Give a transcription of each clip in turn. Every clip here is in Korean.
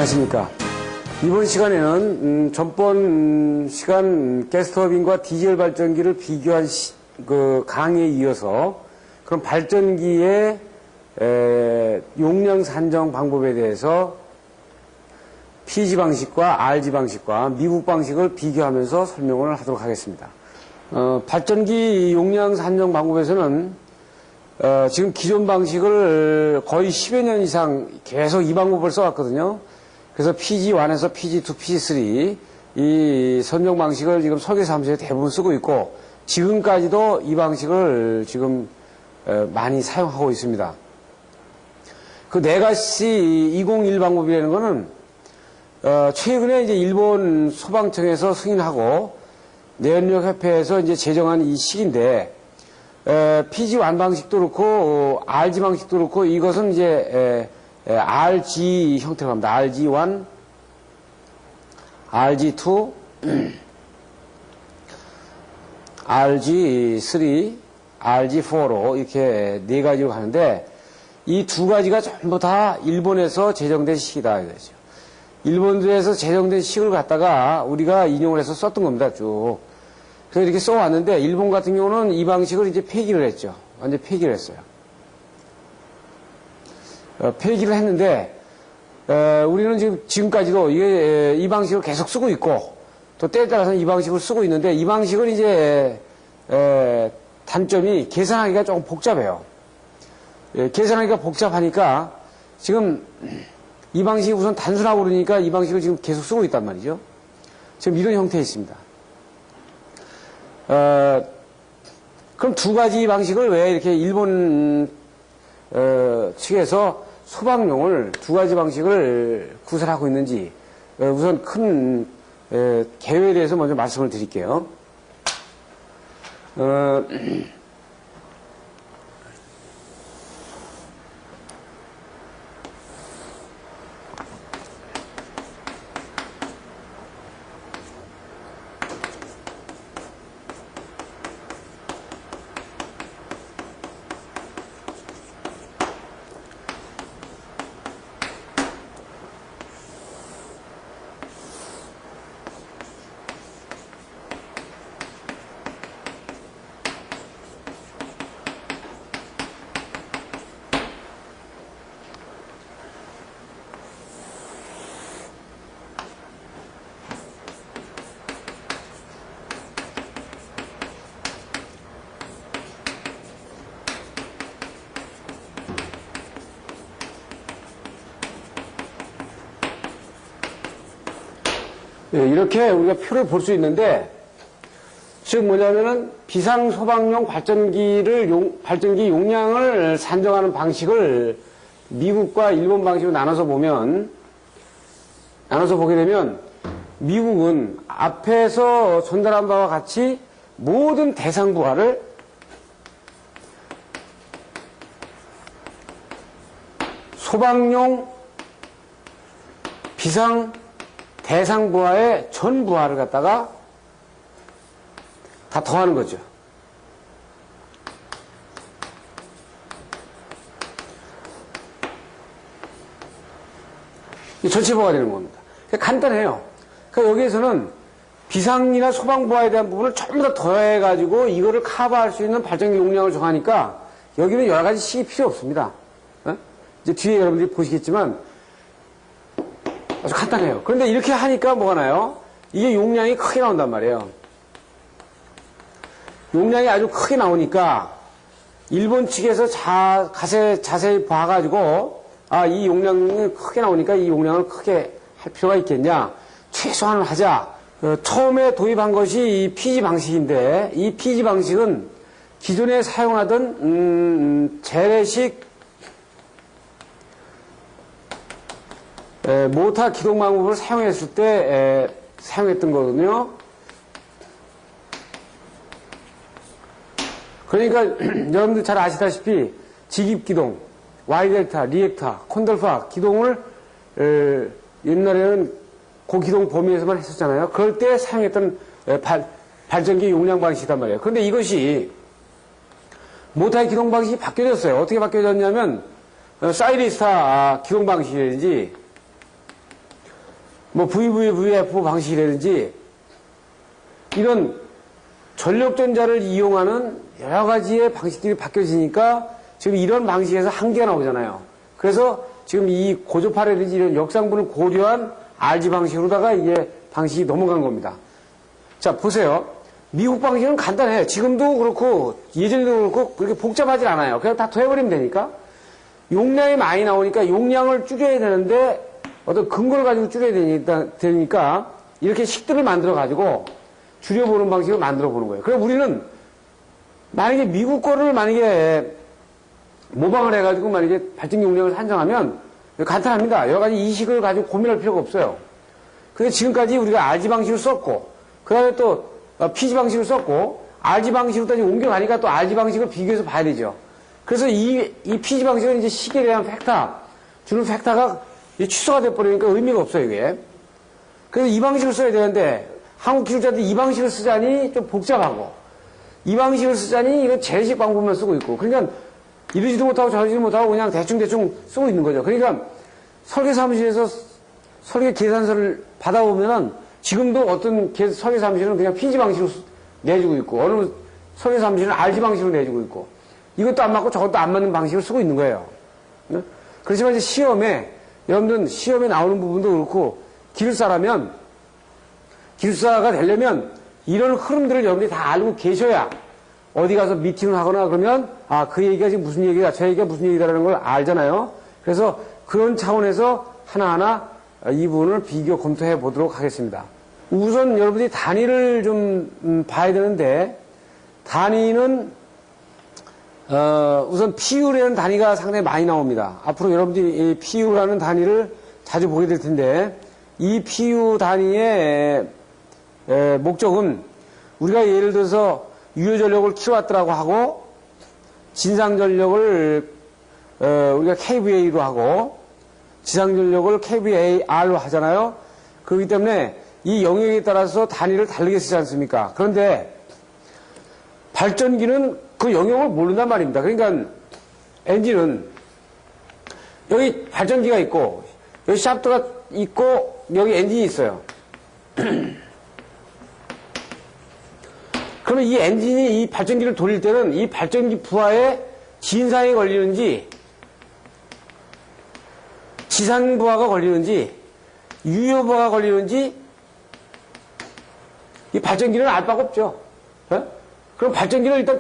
안녕하십니까. 이번 시간에는 전번 시간 가스터빈과 디젤 발전기를 비교한 강의에 이어서 그런 발전기의 용량 산정 방법에 대해서 PG 방식과 RG 방식과 미국 방식을 비교하면서 설명을 하도록 하겠습니다. 발전기 용량 산정 방법에서는 지금 기존 방식을 거의 10여 년 이상 계속 이 방법을 써왔거든요. 그래서 PG1에서 PG2, PG3 이 선정 방식을 지금 설계 사무소에 대부분 쓰고 있고 지금까지도 이 방식을 지금 많이 사용하고 있습니다. 그 네가시 201 방법이라는 거는 최근에 이제 일본 소방청에서 승인하고 내연력협회에서 이제 제정한 이 식인데 PG1 방식도 그렇고 RG 방식도 그렇고 이것은 이제 RG 형태로 갑니다. RG1, RG2, RG3, RG4로 이렇게 네 가지로 가는데 이 두 가지가 전부 다 일본에서 제정된 식이다 이거죠. 일본에서 제정된 식을 갖다가 우리가 인용을 해서 썼던 겁니다. 쭉. 그래서 이렇게 써왔는데 일본 같은 경우는 이 방식을 이제 폐기를 했죠. 완전 폐기를 했어요. 폐기를 했는데 우리는 지금까지도 이 방식을 계속 쓰고 있고 또 때에 따라서는 이 방식을 쓰고 있는데 이 방식은 이제 단점이 계산하기가 조금 복잡해요. 계산하기가 복잡하니까 지금 이 방식이 우선 단순하고 그러니까 이 방식을 지금 계속 쓰고 있단 말이죠. 지금 이런 형태에 있습니다. 그럼 두 가지 방식을 왜 이렇게 일본 측에서 소방용을 두 가지 방식을 구사하고 있는지 우선 큰 개요에 대해서 먼저 말씀을 드릴게요. 이렇게 우리가 표를 볼 수 있는데 즉 뭐냐면은 비상소방용 발전기 용량을 산정하는 방식을 미국과 일본 방식으로 나눠서 보게 되면 미국은 앞에서 전달한 바와 같이 모든 대상 부하를 소방용 비상 대상 부하의 전 부하를 갖다가 다 더하는 거죠. 전체 부하가 되는 겁니다. 간단해요. 그러니까 여기에서는 비상이나 소방 부하에 대한 부분을 전부 다 더해가지고 이거를 커버할 수 있는 발전기 용량을 정하니까 여기는 여러 가지 식이 필요 없습니다. 이제 뒤에 여러분들이 보시겠지만 아주 간단해요. 그런데 이렇게 하니까 뭐가 나요? 이게 용량이 크게 나온단 말이에요. 용량이 아주 크게 나오니까 일본 측에서 자세히 봐가지고 이 용량이 크게 나오니까 이 용량을 크게 할 필요가 있겠냐. 최소한을 하자. 처음에 도입한 것이 이 PG 방식인데 이 PG 방식은 기존에 사용하던 재래식 모터 기동 방법을 사용했을 때 사용했던 거거든요. 그러니까 여러분들 잘 아시다시피 직입기동, Y델타, 리액타, 콘돌파 기동을 옛날에는 고기동 범위에서만 했었잖아요. 그럴 때 사용했던 발전기 용량 방식이란 말이에요. 그런데 이것이 모터의 기동 방식이 바뀌어졌어요. 어떻게 바뀌어졌냐면 사이리스타 기동 방식이라든지 뭐 VVVF 방식이라든지 이런 전력전자를 이용하는 여러 가지의 방식들이 바뀌어지니까 지금 이런 방식에서 한계가 나오잖아요. 그래서 지금 이 고조파라든지 이런 역상분을 고려한 RG 방식으로다가 이게 방식이 넘어간 겁니다. 자, 보세요. 미국 방식은 간단해요. 지금도 그렇고 예전에도 그렇고 그렇게 복잡하지 않아요. 그냥 다 더해버리면 되니까. 용량이 많이 나오니까 용량을 줄여야 되는데 어떤 근거를 가지고 줄여야 되니까 이렇게 식들을 만들어가지고 줄여보는 방식을 만들어보는 거예요. 그럼 우리는 만약에 미국 거를 만약에 모방을 해가지고 만약에 발전기 용량을 산정하면 간단합니다. 여러 가지 이식을 가지고 고민할 필요가 없어요. 근데 지금까지 우리가 RG 방식을 썼고 그 다음에 또 PG 방식을 썼고 RG 방식으로 다시 옮겨가니까 또 RG 방식을 비교해서 봐야 되죠. 그래서 이 PG 방식은 이제 시계에 대한 팩터, 주는 팩터가 취소가 돼버리니까 의미가 없어요, 이게. 그래서 이 방식을 써야 되는데 한국 기술자들이 이 방식을 쓰자니 좀 복잡하고 이 방식을 쓰자니 이거 재래식 방법만 쓰고 있고 그러니까 이러지도 못하고 저러지도 못하고 그냥 대충 쓰고 있는 거죠. 그러니까 설계 사무실에서 설계 계산서를 받아보면은 지금도 어떤 설계 사무실은 그냥 PG 방식으로 내주고 있고 어느 설계 사무실은 RG 방식으로 내주고 있고 이것도 안 맞고 저것도 안 맞는 방식을 쓰고 있는 거예요. 네? 그렇지만 이제 시험에 여러분들은 시험에 나오는 부분도 그렇고 기술사가 되려면 이런 흐름들을 여러분들이 다 알고 계셔야 어디 가서 미팅을 하거나 그러면 아, 그 얘기가 지금 무슨 얘기다, 저 얘기가 무슨 얘기다라는 걸 알잖아요. 그래서 그런 차원에서 하나하나 이 부분을 비교 검토해 보도록 하겠습니다. 우선 여러분들이 단위를 좀 봐야 되는데 단위는 우선 PU라는 단위가 상당히 많이 나옵니다. 앞으로 여러분들이 이 PU라는 단위를 자주 보게 될 텐데 이 PU 단위의 목적은 우리가 예를 들어서 유효전력을 킬로와트라고 하고 진상전력을 우리가 kVA로 하고 지상전력을 kVAR로 하잖아요. 그렇기 때문에 이 영역에 따라서 단위를 다르게 쓰지 않습니까? 그런데 발전기는 그 영역을 모른단 말입니다. 그러니까 엔진은 여기 발전기가 있고 여기 샤프트가 있고 여기 엔진이 있어요. 그러면 이 엔진이 이 발전기를 돌릴 때는 이 발전기 부하에 진상이 걸리는지 지상 부하가 걸리는지 유효 부하가 걸리는지 이 발전기는 알 바가 없죠. 네? 그럼 발전기를 일단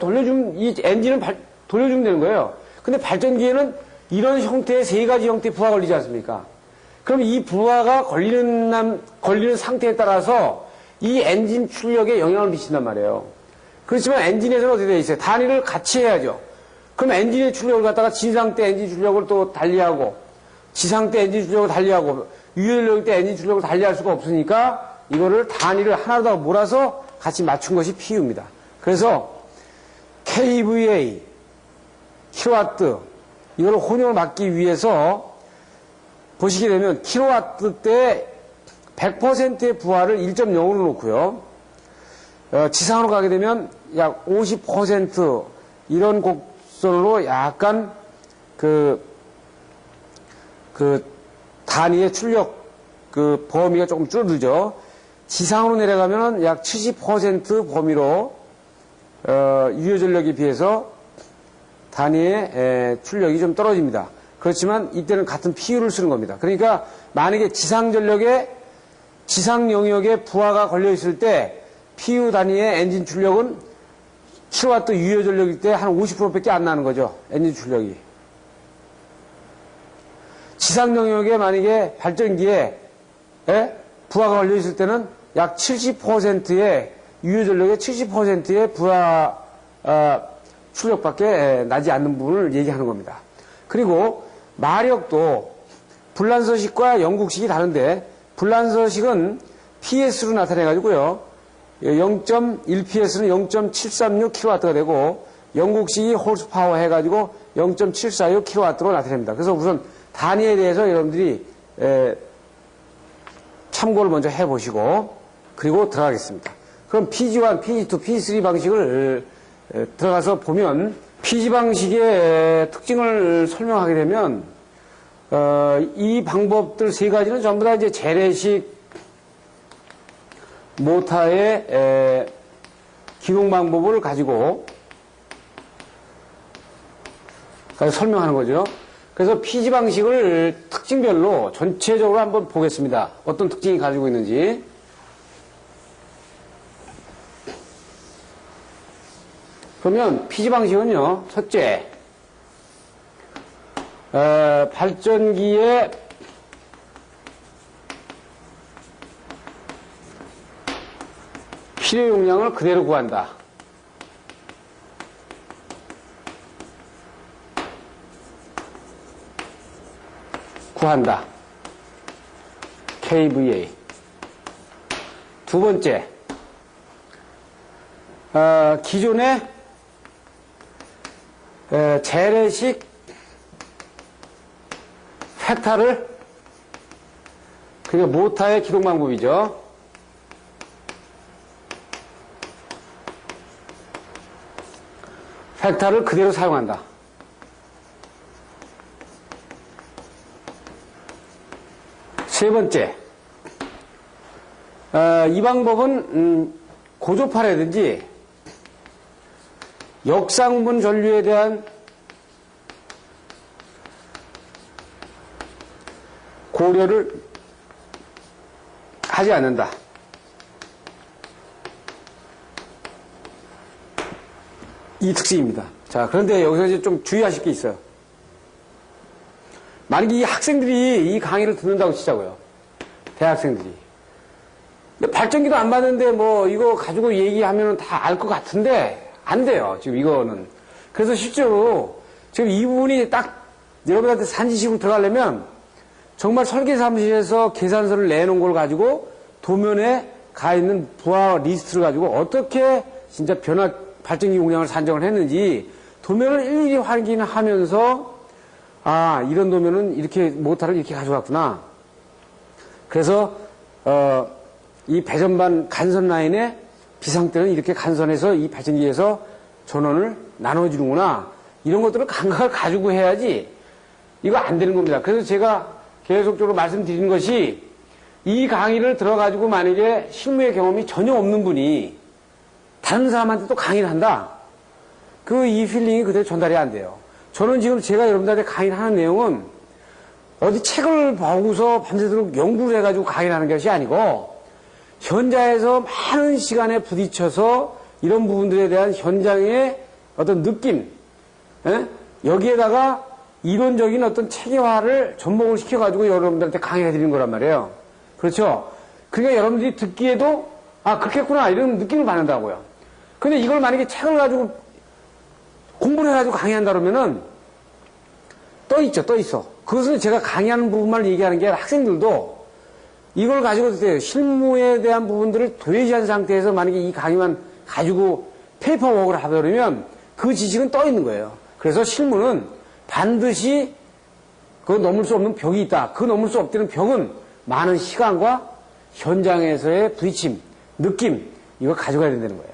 이 엔진을 돌려주면 되는 거예요. 근데 발전기에는 이런 형태의 세 가지 형태의 부하가 걸리지 않습니까? 그럼 이 부하가 걸리는 상태에 따라서 이 엔진 출력에 영향을 미친단 말이에요. 그렇지만 엔진에서는 어떻게 되어 있어요? 단위를 같이 해야죠. 그럼 엔진의 출력을 갖다가 진상 때 엔진 출력을 또 달리하고 지상 때 엔진 출력을 달리하고 유효전력 때 엔진 출력을 달리할 수가 없으니까 이거를 단위를 하나 더 몰아서 같이 맞춘 것이 PU입니다. 그래서 kVA, 킬로와트 이걸 혼용을 맞기 위해서 보시게 되면 킬로와트 때 100%의 부하를 1.0으로 놓고요. 지상으로 가게 되면 약 50% 이런 곡선으로 약간 그 단위의 출력 범위가 조금 줄어들죠. 지상으로 내려가면 약 70% 범위로 유효전력에 비해서 단위의 출력이 좀 떨어집니다. 그렇지만 이때는 같은 PU를 쓰는 겁니다. 그러니까 만약에 지상 영역에 부하가 걸려 있을 때 PU 단위의 엔진 출력은 킬로와트 유효전력일 때 한 50%밖에 안 나는 거죠. 엔진 출력이. 지상 영역에 만약에 발전기에 부하가 걸려 있을 때는 약 70%의 유효전력의 70%의 부하 출력밖에 나지 않는 부분을 얘기하는 겁니다. 그리고 마력도 불란서식과 영국식이 다른데 불란서식은 PS로 나타내가지고요. 0.1PS는 0.736kW가 되고 영국식이 홀스파워 해가지고 0.746kW로 나타냅니다. 그래서 우선 단위에 대해서 여러분들이 참고를 먼저 해보시고 그리고 들어가겠습니다. 그럼 PG1, PG2, PG3 방식을 들어가서 보면 PG 방식의 특징을 설명하게 되면 이 방법들 세 가지는 전부 다 이제 재래식 모타의 기동 방법을 가지고 설명하는 거죠. 그래서 피지 방식을 특징별로 전체적으로 한번 보겠습니다. 어떤 특징이 가지고 있는지. 그러면 피지 방식은요, 첫째, 발전기의 필요 용량을 그대로 구한다. KVA. 두 번째, 기존의 재래식 팩타를, 그게 모타의 기동 방법이죠. 팩타를 그대로 사용한다. 세 번째, 이 방법은 고조파라든지 역상분 전류에 대한 고려를 하지 않는다. 이 특징입니다. 자, 그런데 여기서 이제 좀 주의하실 게 있어요. 만약에 이 학생들이 이 강의를 듣는다고 치자고요. 대학생들이. 근데 발전기도 안 받는데 뭐 이거 가지고 얘기하면 다 알 것 같은데 안 돼요. 지금 이거는. 그래서 실제로 지금 이 부분이 딱 여러분한테 산지식으로 들어가려면 정말 설계 사무실에서 계산서를 내놓은 걸 가지고 도면에 가 있는 부하 리스트를 가지고 어떻게 진짜 발전기 용량을 산정을 했는지 도면을 일일이 확인하면서 아, 이런 도면은 이렇게 모타를 이렇게 가져갔구나. 그래서 이 배전반 간선 라인에 비상대는 이렇게 간선해서 이 발전기에서 전원을 나눠주는구나. 이런 것들을 감각을 가지고 해야지 이거 안 되는 겁니다. 그래서 제가 계속적으로 말씀드리는 것이 이 강의를 들어가지고 만약에 실무의 경험이 전혀 없는 분이 다른 사람한테 또 강의를 한다. 이 필링이 그대로 전달이 안 돼요. 저는 지금 제가 여러분들한테 강의를 하는 내용은 어디 책을 보고서 밤새도록 연구를 해가지고 강의를 하는 것이 아니고 현장에서 많은 시간에 부딪혀서 이런 부분들에 대한 현장의 어떤 느낌, 여기에다가 이론적인 어떤 체계화를 접목을 시켜가지고 여러분들한테 강의해 드리는 거란 말이에요. 그렇죠? 그러니까 여러분들이 듣기에도 아, 그렇겠구나 이런 느낌을 받는다고요. 근데 이걸 만약에 책을 가지고 공부를 해가지고 강의한다 그러면은 떠 있어. 그것은 제가 강의하는 부분만 얘기하는 게 아니라 학생들도 이걸 가지고 실무에 대한 부분들을 도외시한 상태에서 만약에 이 강의만 가지고 페이퍼워크를 하다 그러면 그 지식은 떠 있는 거예요. 그래서 실무는 반드시 그 넘을 수 없는 벽이 있다. 그 넘을 수 없다는 벽은 많은 시간과 현장에서의 부딪힘, 느낌, 이거 가져가야 된다는 거예요.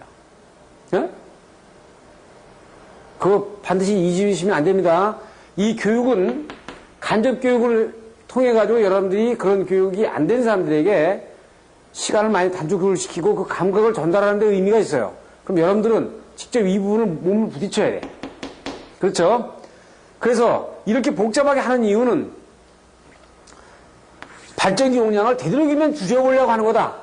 그거 반드시 잊으시면 안 됩니다. 이 교육은 간접 교육을 통해 가지고 여러분들이 그런 교육이 안 된 사람들에게 시간을 많이 단축을 시키고 그 감각을 전달하는 데 의미가 있어요. 그럼 여러분들은 직접 이 부분을 몸을 부딪혀야 돼. 그렇죠? 그래서 이렇게 복잡하게 하는 이유는 발전기 용량을 되도록이면 줄여보려고 하는 거다.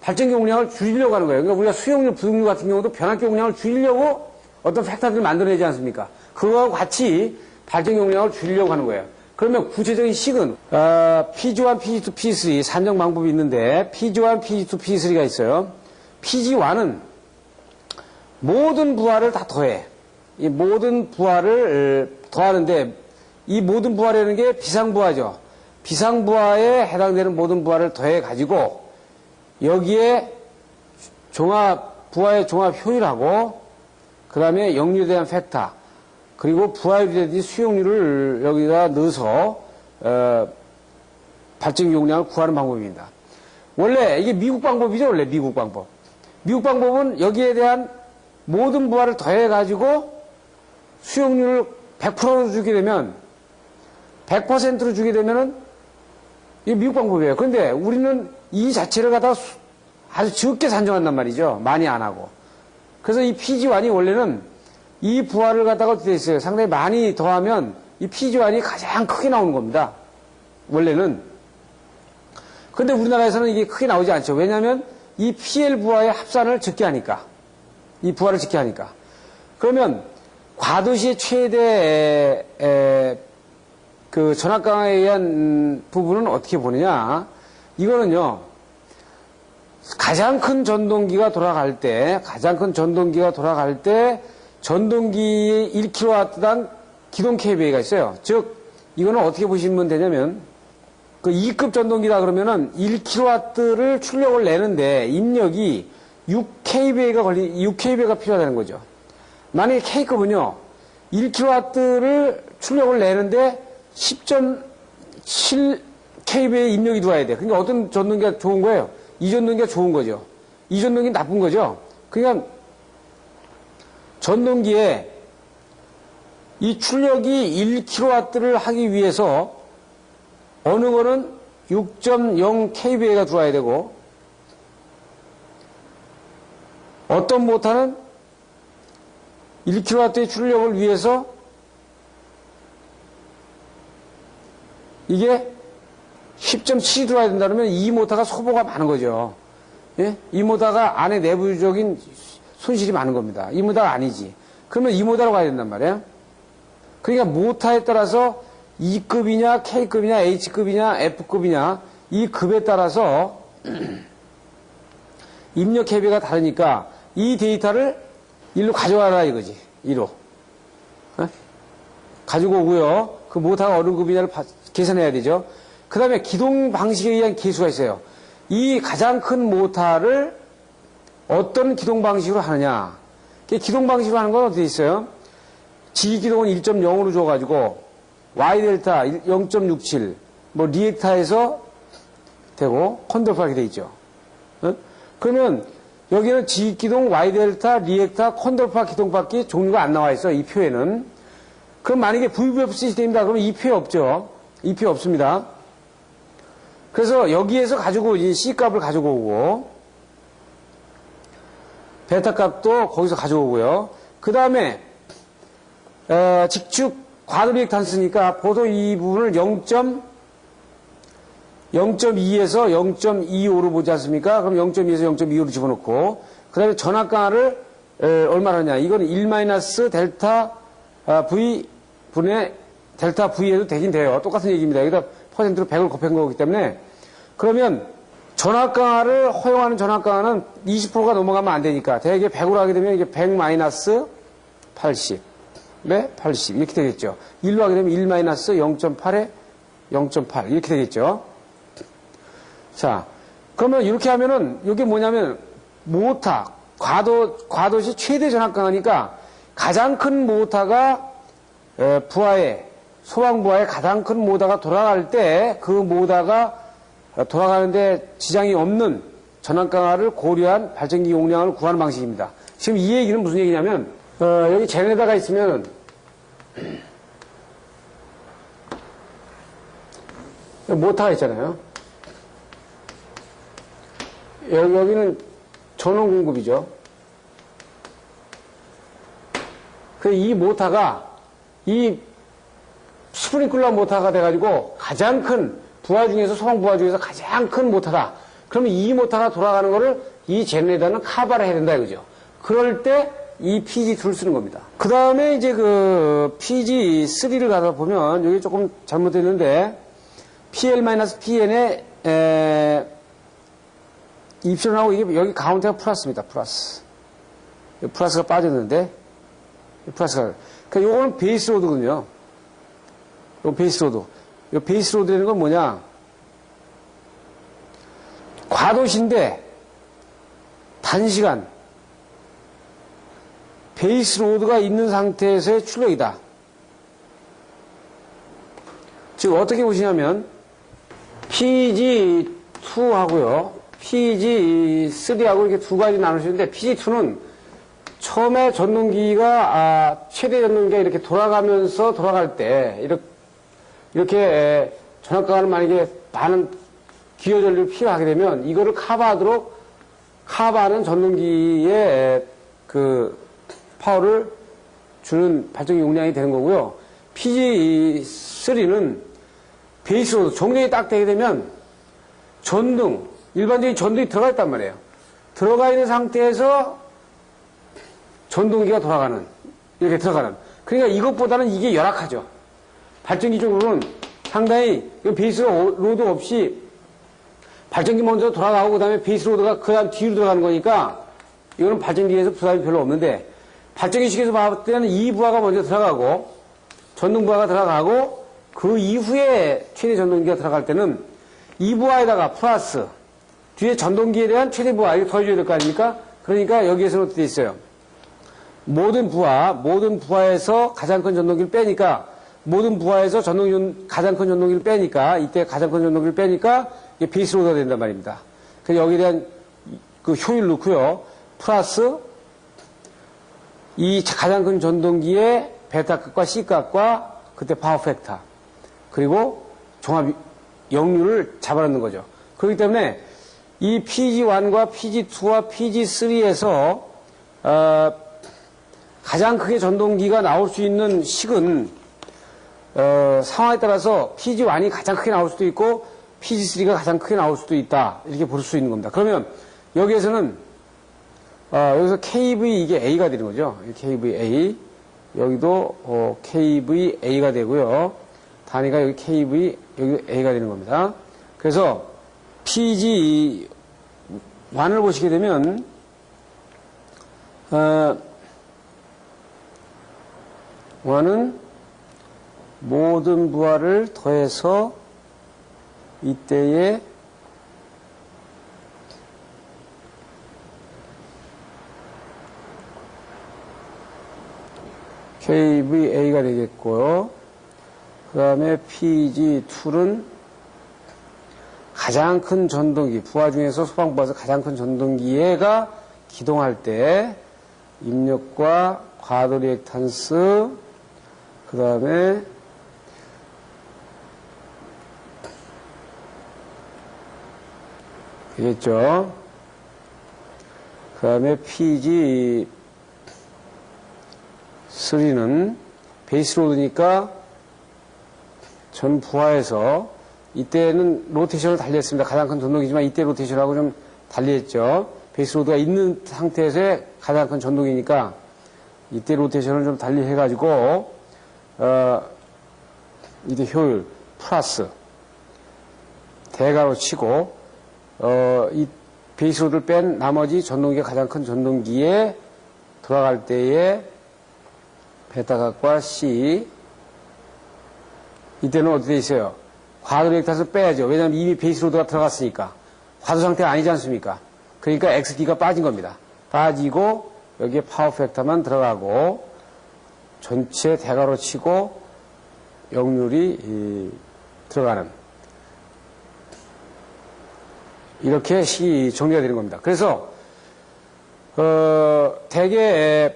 발전기 용량을 줄이려고 하는 거예요. 그러니까 우리가 수용률, 부용률 같은 경우도 변압기 용량을 줄이려고 어떤 팩터들을 만들어내지 않습니까? 그거하고 같이 발전기 용량을 줄이려고 하는 거예요. 그러면 구체적인 식은 PG1, PG2, PG3 산정 방법이 있는데 PG1, PG2, PG3가 있어요. PG1은 모든 부하를 다 더해. 이 모든 부하를 더하는데 이 모든 부하라는 게 비상부하죠. 비상부하에 해당되는 모든 부하를 더해 가지고 여기에 부하의 종합 효율하고 그 다음에 역류에 대한 팩터 그리고 부하율이라든지 수용률을 여기다 넣어서 발전기 용량을 구하는 방법입니다. 원래 이게 미국 방법이죠. 원래 미국 방법. 미국 방법은 여기에 대한 모든 부하를 더해가지고 수용률을 100%로 주게 되면 100%로 주게 되면은 이게 미국 방법이에요. 그런데 우리는 이 자체를 갖다가 아주 적게 산정한단 말이죠. 많이 안 하고. 그래서 이 PG1이 원래는 이 부하를 갖다가 어떻게 돼 있어요? 상당히 많이 더하면 이 PG1이 가장 크게 나오는 겁니다. 원래는. 근데 우리나라에서는 이게 크게 나오지 않죠. 왜냐하면 이 PL 부하의 합산을 적게 하니까. 이 부하를 적게 하니까. 그러면 과도시의 최대 그 전압강화에 의한 부분은 어떻게 보느냐? 이거는요. 가장 큰 전동기가 돌아갈 때 전동기의 1kW당 기동 kVA가 있어요. 즉 이거는 어떻게 보시면 되냐면 그 2급 전동기다 그러면은 1kW를 출력을 내는데 입력이 6kVA가 필요하다는 거죠. 만약에 K급은요, 1kW를 출력을 내는데 10.7 kVA 입력이 들어와야 돼. 그러니까 어떤 전동기가 좋은 거예요? 이 전동기가 좋은 거죠. 이 전동기는 나쁜 거죠. 그러니까 전동기에 이 출력이 1kW를 하기 위해서 어느 거는 6.0 kVA가 들어와야 되고 어떤 모터는 1kW의 출력을 위해서 이게 10.7이 들어와야 된다 그러면 이 모터가 소모가 많은 거죠. 예? 이 모터가 안에 내부적인 손실이 많은 겁니다. 이 모터가 아니지. 그러면 이 모터로 가야 된단 말이에요. 그러니까 모터에 따라서 E급이냐 K급이냐 H급이냐 F급이냐 이 급에 따라서 입력 kVA가 다르니까 이 데이터를 일로 가져와라 이거지. 이로. 가지고 오고요. 그 모터가 어느 급이냐를 계산해야 되죠. 그 다음에 기동 방식에 의한 계수가 있어요. 이 가장 큰 모터를 어떤 기동 방식으로 하느냐. 기동 방식으로 하는 건 어떻게 있어요? 지기동은 1.0으로 줘가지고 Y 델타 0.67 뭐 리액타에서 되고 컨트롤하게 돼 있죠. 그러면 여기는 지기동 Y 델타 리액타 컨트롤파 기동밖에 종류가 안 나와 있어. 이 표에는. 그럼 만약에 VVF 시스템이다 그러면 이 표에 없죠. 이 표에 없습니다. 그래서 여기에서 가지고 이 C 값을 가지고 오고 베타 값도 거기서 가져오고요. 그 다음에 직축 과도리액탄스니까 보통 이 부분을 0.2에서 0.25로 보지 않습니까? 그럼 0.2에서 0.25로 집어넣고 그 다음에 전압강화를 얼마나 하냐. 이건 1- 델타 V 분의 델타 V에도 되긴 돼요. 똑같은 얘기입니다. 여기다 퍼센트로 100을 곱한 거기 때문에 그러면 전압강화를 허용하는 전압강화는 20%가 넘어가면 안 되니까 대개 100으로 하게 되면 이게 100-80 네? 80 이렇게 되겠죠. 1로 하게 되면 1-0.8에 0.8 이렇게 되겠죠. 자, 그러면 이렇게 하면은 이게 뭐냐면 모터 과도시 최대 전압강화니까 가장 큰 모터가 소방부하의 가장 큰 모터가 돌아갈 때 그 모터가 돌아가는데 지장이 없는 전압강화를 고려한 발전기 용량을 구하는 방식입니다. 지금 이 얘기는 무슨 얘기냐면 여기 제네다가 있으면 모터가 있잖아요. 여기는 전원 공급이죠. 이 모터가 이 스프링클러 모터가 돼가지고 가장 큰 부하 중에서 소방 부하 중에서 가장 큰 모터다. 그러면 이 모터가 돌아가는 거를 이 제네레이터는 커버를 해야 된다 이거죠. 그럴 때 이 PG2를 쓰는 겁니다. 그 다음에 이제 그 PG3를 가다 보면 여기 조금 잘못됐는데 PL-PN에 입선하고 이게 여기 가운데가 플러스입니다. 플러스가 빠졌는데 플러스가 그러니까 요거는 베이스 로드거든요. 요 베이스 로드. 요 베이스 로드라는 건 뭐냐? 과도시인데 단시간 베이스 로드가 있는 상태에서의 출력이다. 즉 어떻게 보시냐면 PG2하고요. PG3하고 이렇게 두 가지 나누시는데 PG2는 처음에 전동기가 최대 전동기가 이렇게 돌아가면서 돌아갈 때 이렇게 전압강화를 만약에 많은 기어 전류를 필요하게 되면 이거를 커버하도록 하바는 전동기에 그 파워를 주는 발전기 용량이 되는 거고요. PG3는 베이스로드, 정렬이 딱 되게 되면 전등, 일반적인 전등이 들어가 있단 말이에요. 들어가 있는 상태에서 전동기가 돌아가는, 이렇게 들어가는. 그러니까 이것보다는 이게 열악하죠. 발전기 쪽으로는 상당히 베이스로드 없이 발전기 먼저 돌아가고 그 다음에 베이스로드가 그 다음 뒤로 들어가는 거니까 이거는 발전기에서 부담이 별로 없는데 발전기식에서 봤을 때는 이 부하가 먼저 들어가고 전동 부하가 들어가고 그 이후에 최대 전동기가 들어갈 때는 이 부하에다가 플러스 뒤에 전동기에 대한 최대 부하 이거 더해줘야 될 거 아닙니까? 그러니까 여기에서는 어떻게 돼 있어요? 모든 부하에서 가장 큰 전동기를 빼니까 모든 부하에서 가장 큰 전동기를 빼니까 이때 가장 큰 전동기를 빼니까 이게 베이스로드가 된단 말입니다. 그래서 여기에 대한 그 효율 넣고요. 플러스 이 가장 큰 전동기의 베타값과 C값과 그때 파워 팩터 그리고 종합 역률을 잡아놓는 거죠. 그렇기 때문에 이 PG1과 PG2와 PG3에서 가장 크게 전동기가 나올 수 있는 식은 상황에 따라서 PG1이 가장 크게 나올 수도 있고 PG3가 가장 크게 나올 수도 있다. 이렇게 볼 수 있는 겁니다. 그러면 여기에서는 여기서 KV 이게 A가 되는 거죠. KVA 여기도 KVA가 되고요. 단위가 여기 KV 여기 A가 되는 겁니다. 그래서 PG1을 보시게 되면 원은 모든 부하를 더해서 이때에 KVA가 되겠고요. 그 다음에 PG2는 가장 큰 전동기, 부하 중에서 소방부하에서 가장 큰 전동기가 기동할 때 입력과 과도 리액탄스, 그 다음에 되겠죠. 그 다음에 PG3는 베이스로드니까 전 부하에서 이때는 로테이션을 달리했습니다. 가장 큰 전동기지만 이때 로테이션하고 좀 달리했죠. 베이스로드가 있는 상태에서의 가장 큰 전동기니까 이때 로테이션을 좀 달리해가지고 이때 효율 플러스 대가로 치고 이 베이스로드를 뺀 나머지 전동기가 가장 큰 전동기에 돌아갈 때의 베타각과 C 이때는 어떻게 돼 있어요? 과도 리액탄스를 빼야죠. 왜냐하면 이미 베이스로드가 들어갔으니까 과도 상태가 아니지 않습니까? 그러니까 XD가 빠진 겁니다. 빠지고 여기에 파워 팩터만 들어가고 전체 대가로 치고 역률이 들어가는 이렇게 식이 정리가 되는 겁니다. 그래서 대개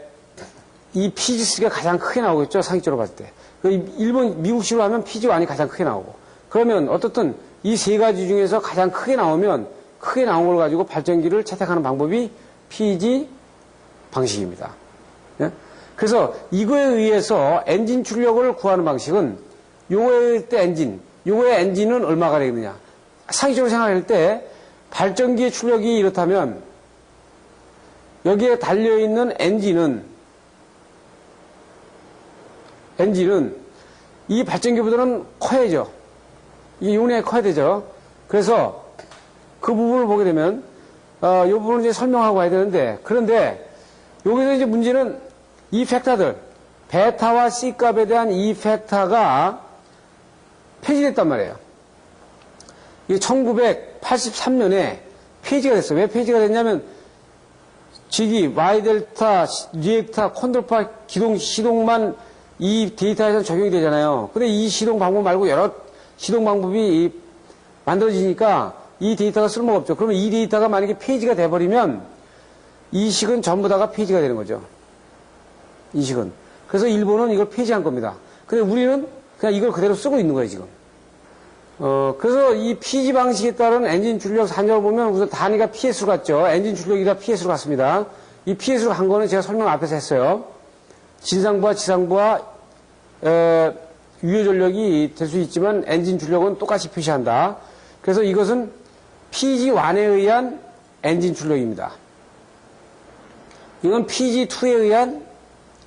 이 PG3가 가장 크게 나오겠죠. 상식적으로 봤을 때. 미국식으로 하면 PG1이 가장 크게 나오고 그러면 어떻든 이 세 가지 중에서 가장 크게 나오면 크게 나온 걸 가지고 발전기를 채택하는 방법이 PG 방식입니다. 예? 그래서 이거에 의해서 엔진 출력을 구하는 방식은 요거의 때 요거의 엔진은 얼마가 되겠느냐. 상식적으로 생각할 때 발전기의 출력이 이렇다면 여기에 달려있는 엔진은 이 발전기보다는 커야죠. 이게 용량이 커야 되죠. 그래서 그 부분을 보게 되면 이 부분을 이제 설명하고 가야 되는데 그런데 여기서 이제 문제는 이 팩터들 베타와 C 값에 대한 이 팩터가 폐지됐단 말이에요. 이게 1983년에 폐지가 됐어요. 왜 폐지가 됐냐면 직이 Y 델타, 리액터, 컨트롤파 기동 시동만 이 데이터에서 적용이 되잖아요. 근데 이 시동 방법 말고 여러 시동 방법이 만들어지니까 이 데이터가 쓸모가 없죠. 그러면 이 데이터가 만약에 폐지가 돼버리면 이 식은 전부 다가 폐지가 되는 거죠. 이 식은. 그래서 일본은 이걸 폐지한 겁니다. 근데 우리는 그냥 이걸 그대로 쓰고 있는 거예요, 지금. 그래서 이 PG 방식에 따른 엔진 출력 산정을 보면 우선 단위가 PS로 갔죠. 엔진 출력이다 PS로 갔습니다. 이 PS로 간 거는 제가 설명 앞에서 했어요. 진상부하, 지상부하, 유효 전력이 될 수 있지만 엔진 출력은 똑같이 표시한다. 그래서 이것은 PG1에 의한 엔진 출력입니다. 이건 PG2에 의한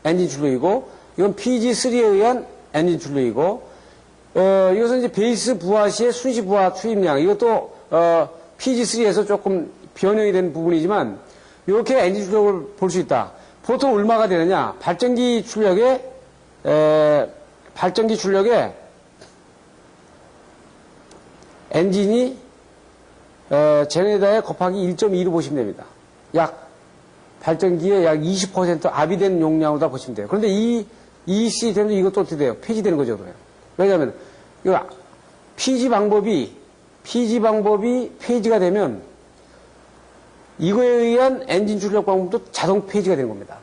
엔진 출력이고, 이건 PG3에 의한 엔진 출력이고, 이것은 이제 베이스 부하 시의 순시 부하 투입량. 이것도, PG3에서 조금 변형이 된 부분이지만, 이렇게 엔진 출력을 볼 수 있다. 보통 얼마가 되느냐? 발전기 출력에 엔진이, 제네다에 곱하기 1.2로 보시면 됩니다. 발전기의 약 20% 압이된 용량으로 다 보시면 돼요. 그런데 이 시스템도 이것도 어떻게 돼요? 폐지되는 거죠, 그래요. 왜냐하면, PG 방법이 폐지가 되면 이거에 의한 엔진 출력 방법도 자동 폐지가 되는 겁니다.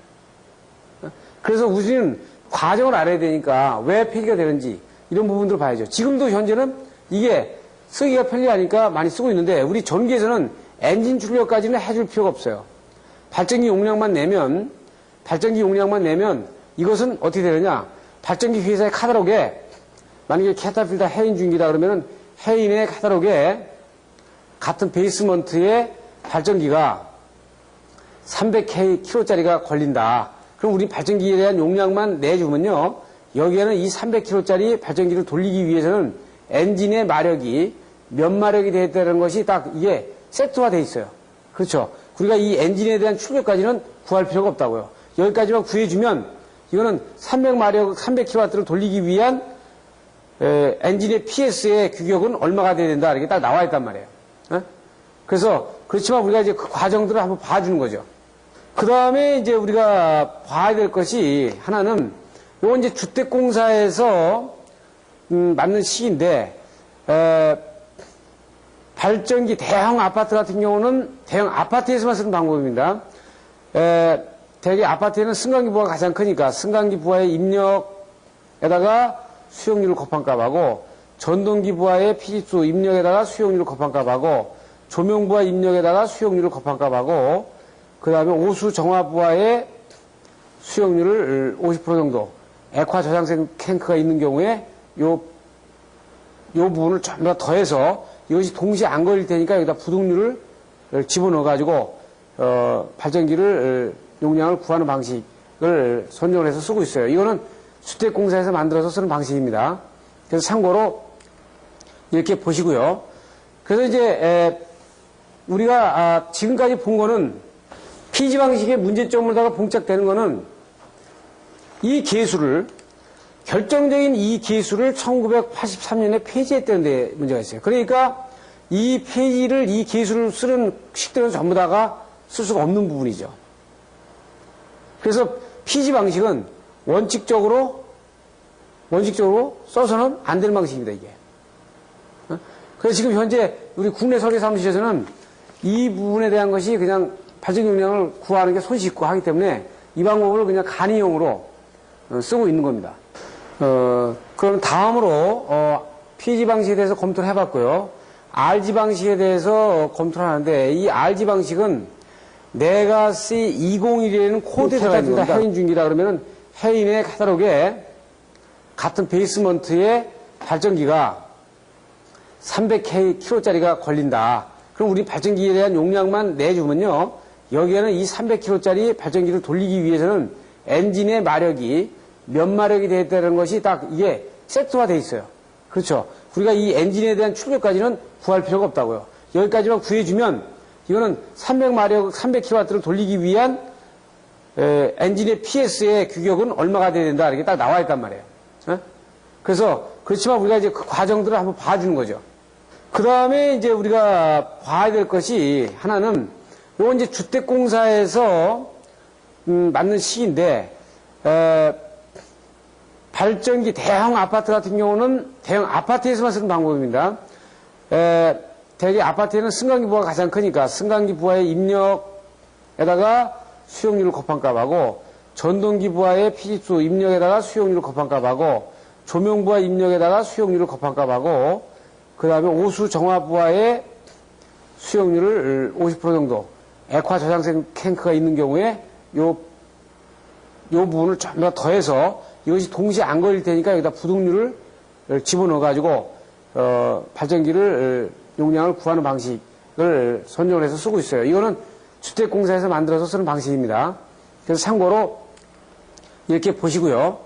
그래서 우리는 과정을 알아야 되니까 왜 폐지가 되는지 이런 부분들을 봐야죠. 지금도 현재는 이게 쓰기가 편리하니까 많이 쓰고 있는데 우리 전기에서는 엔진 출력까지는 해줄 필요가 없어요. 발전기 용량만 내면 이것은 어떻게 되느냐? 발전기 회사의 카탈로그에 만약에 캐터필더 해인 중기다 그러면은 해인의 카탈로그에 같은 베이스먼트의 발전기가 300kg짜리가 걸린다. 그럼 우리 발전기에 대한 용량만 내주면요. 여기에는 이 300kg짜리 발전기를 돌리기 위해서는 엔진의 마력이 몇 마력이 되었다는 것이 딱 이게 세트화 되어 있어요. 그렇죠. 우리가 이 엔진에 대한 출력까지는 구할 필요가 없다고요. 여기까지만 구해주면 이거는 300마력, 300kW를 돌리기 위한 엔진의 PS의 규격은 얼마가 돼야 된다. 이렇게 딱 나와 있단 말이에요. 그래서 그렇지만 우리가 이제 그 과정들을 한번 봐주는 거죠. 그 다음에 이제 우리가 봐야 될 것이 하나는 요건 이제 주택공사에서 맞는 시기인데 발전기 대형 아파트 같은 경우는 대형 아파트에서만 쓰는 방법입니다. 대개 아파트에는 승강기 부하가 가장 크니까 승강기 부하의 입력에다가 수용률을 곱한 값하고 전동기 부하의 피집수 입력에다가 수용률을 곱한 값하고 조명 부하 입력에다가 수용률을 곱한 값하고 그 다음에 오수 정화 부하의 수용률을 50% 정도 액화 저장생 탱크가 있는 경우에 요 부분을 전부 다 더해서 이것이 동시에 안 걸릴 테니까 여기다 부동률을 집어넣어 가지고 발전기를 용량을 구하는 방식을 선정을 해서 쓰고 있어요. 이거는 주택공사에서 만들어서 쓰는 방식입니다. 그래서 참고로 이렇게 보시고요. 그래서 이제 우리가 지금까지 본 거는 PG 방식의 문제점으로다가 봉착되는 거는 이 계수를 결정적인 이 계수를 1983년에 폐지했다는 데 문제가 있어요. 그러니까 이 계수를 쓰는 식들은 전부 다가 쓸 수가 없는 부분이죠. 그래서 PG 방식은 원칙적으로 써서는 안 되는 방식입니다, 이게. 그래서 지금 현재 우리 국내 설계사무실에서는 이 부분에 대한 것이 그냥 발전 용량을 구하는 게 손쉽고 하기 때문에 이 방법을 그냥 간이용으로 쓰고 있는 겁니다. 그럼 다음으로 PG 방식에 대해서 검토를 해봤고요. RG 방식에 대해서 검토를 하는데 이 RG 방식은 네가시 201이라는 코드에 들어가 있는 겁니다. 해인 중기다 그러면은 해인의 카탈로그에 같은 베이스먼트의 발전기가 300kg짜리가 걸린다. 그럼 우리 발전기에 대한 용량만 내주면요. 여기에는 이 300kg짜리 발전기를 돌리기 위해서는 엔진의 마력이 몇 마력이 되었다는 것이 딱 이게 세트화 되어 있어요. 그렇죠. 우리가 이 엔진에 대한 출력까지는 구할 필요가 없다고요. 여기까지만 구해주면 이거는 300마력, 300kW를 돌리기 위한 엔진의 PS의 규격은 얼마가 돼야 된다. 이렇게 딱 나와 있단 말이에요. 그래서 그렇지만 우리가 이제 그 과정들을 한번 봐주는 거죠. 그 다음에 이제 우리가 봐야 될 것이 하나는 요건 이제 주택공사에서 맞는 시기인데 발전기 대형 아파트 같은 경우는 대형 아파트에서만 쓰는 방법입니다. 대개 아파트에는 승강기 부하가 가장 크니까 승강기 부하의 입력에다가 수용률을 곱한 값하고 전동기 부하의 피집수 입력에다가 수용률을 곱한 값하고 조명 부하 입력에다가 수용률을 곱한 값하고 그 그 다음에 오수 정화부하의 수용률을 50% 정도, 액화 저장생 탱크가 있는 경우에 요 부분을 전부 다 더해서 이것이 동시에 안 걸릴 테니까 여기다 부등류를 집어넣어가지고, 발전기를, 용량을 구하는 방식을 선정을 해서 쓰고 있어요. 이거는 주택공사에서 만들어서 쓰는 방식입니다. 그래서 참고로 이렇게 보시고요.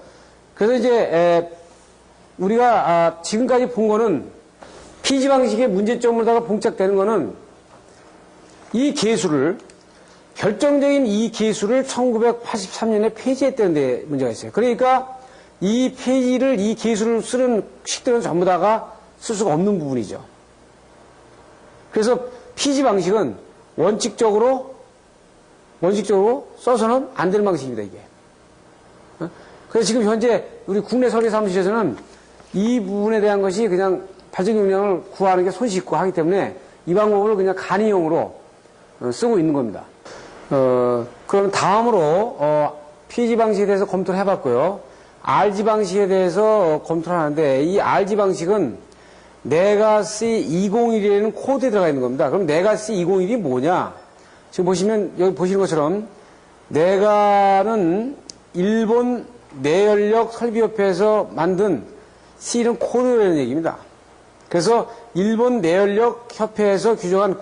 그래서 이제, 우리가, 지금까지 본 거는 피지 방식의 문제점으로다가 봉착되는 거는 이 계수를, 결정적인 이 계수를 1983년에 폐지했다는 데 문제가 있어요. 그러니까 이 계수를 쓰는 식들은 전부 다가 쓸 수가 없는 부분이죠. 그래서 피지 방식은 원칙적으로 써서는 안 되는 방식입니다, 이게. 그래서 지금 현재 우리 국내 설계사무실에서는 이 부분에 대한 것이 그냥 발전 용량을 구하는 게 손쉽고 하기 때문에 이 방법을 그냥 간이용으로 쓰고 있는 겁니다. 그럼 다음으로, PG 방식에 대해서 검토를 해봤고요. RG 방식에 대해서 검토를 하는데, 이 RG 방식은 네가시 201이라는 코드에 들어가 있는 겁니다. 그럼 네가시 201이 뭐냐? 지금 보시면, 여기 보시는 것처럼, 네가는 일본 내연력 설비협회에서 만든 C는 코드라는 얘기입니다. 그래서 일본 내연력 협회에서 규정한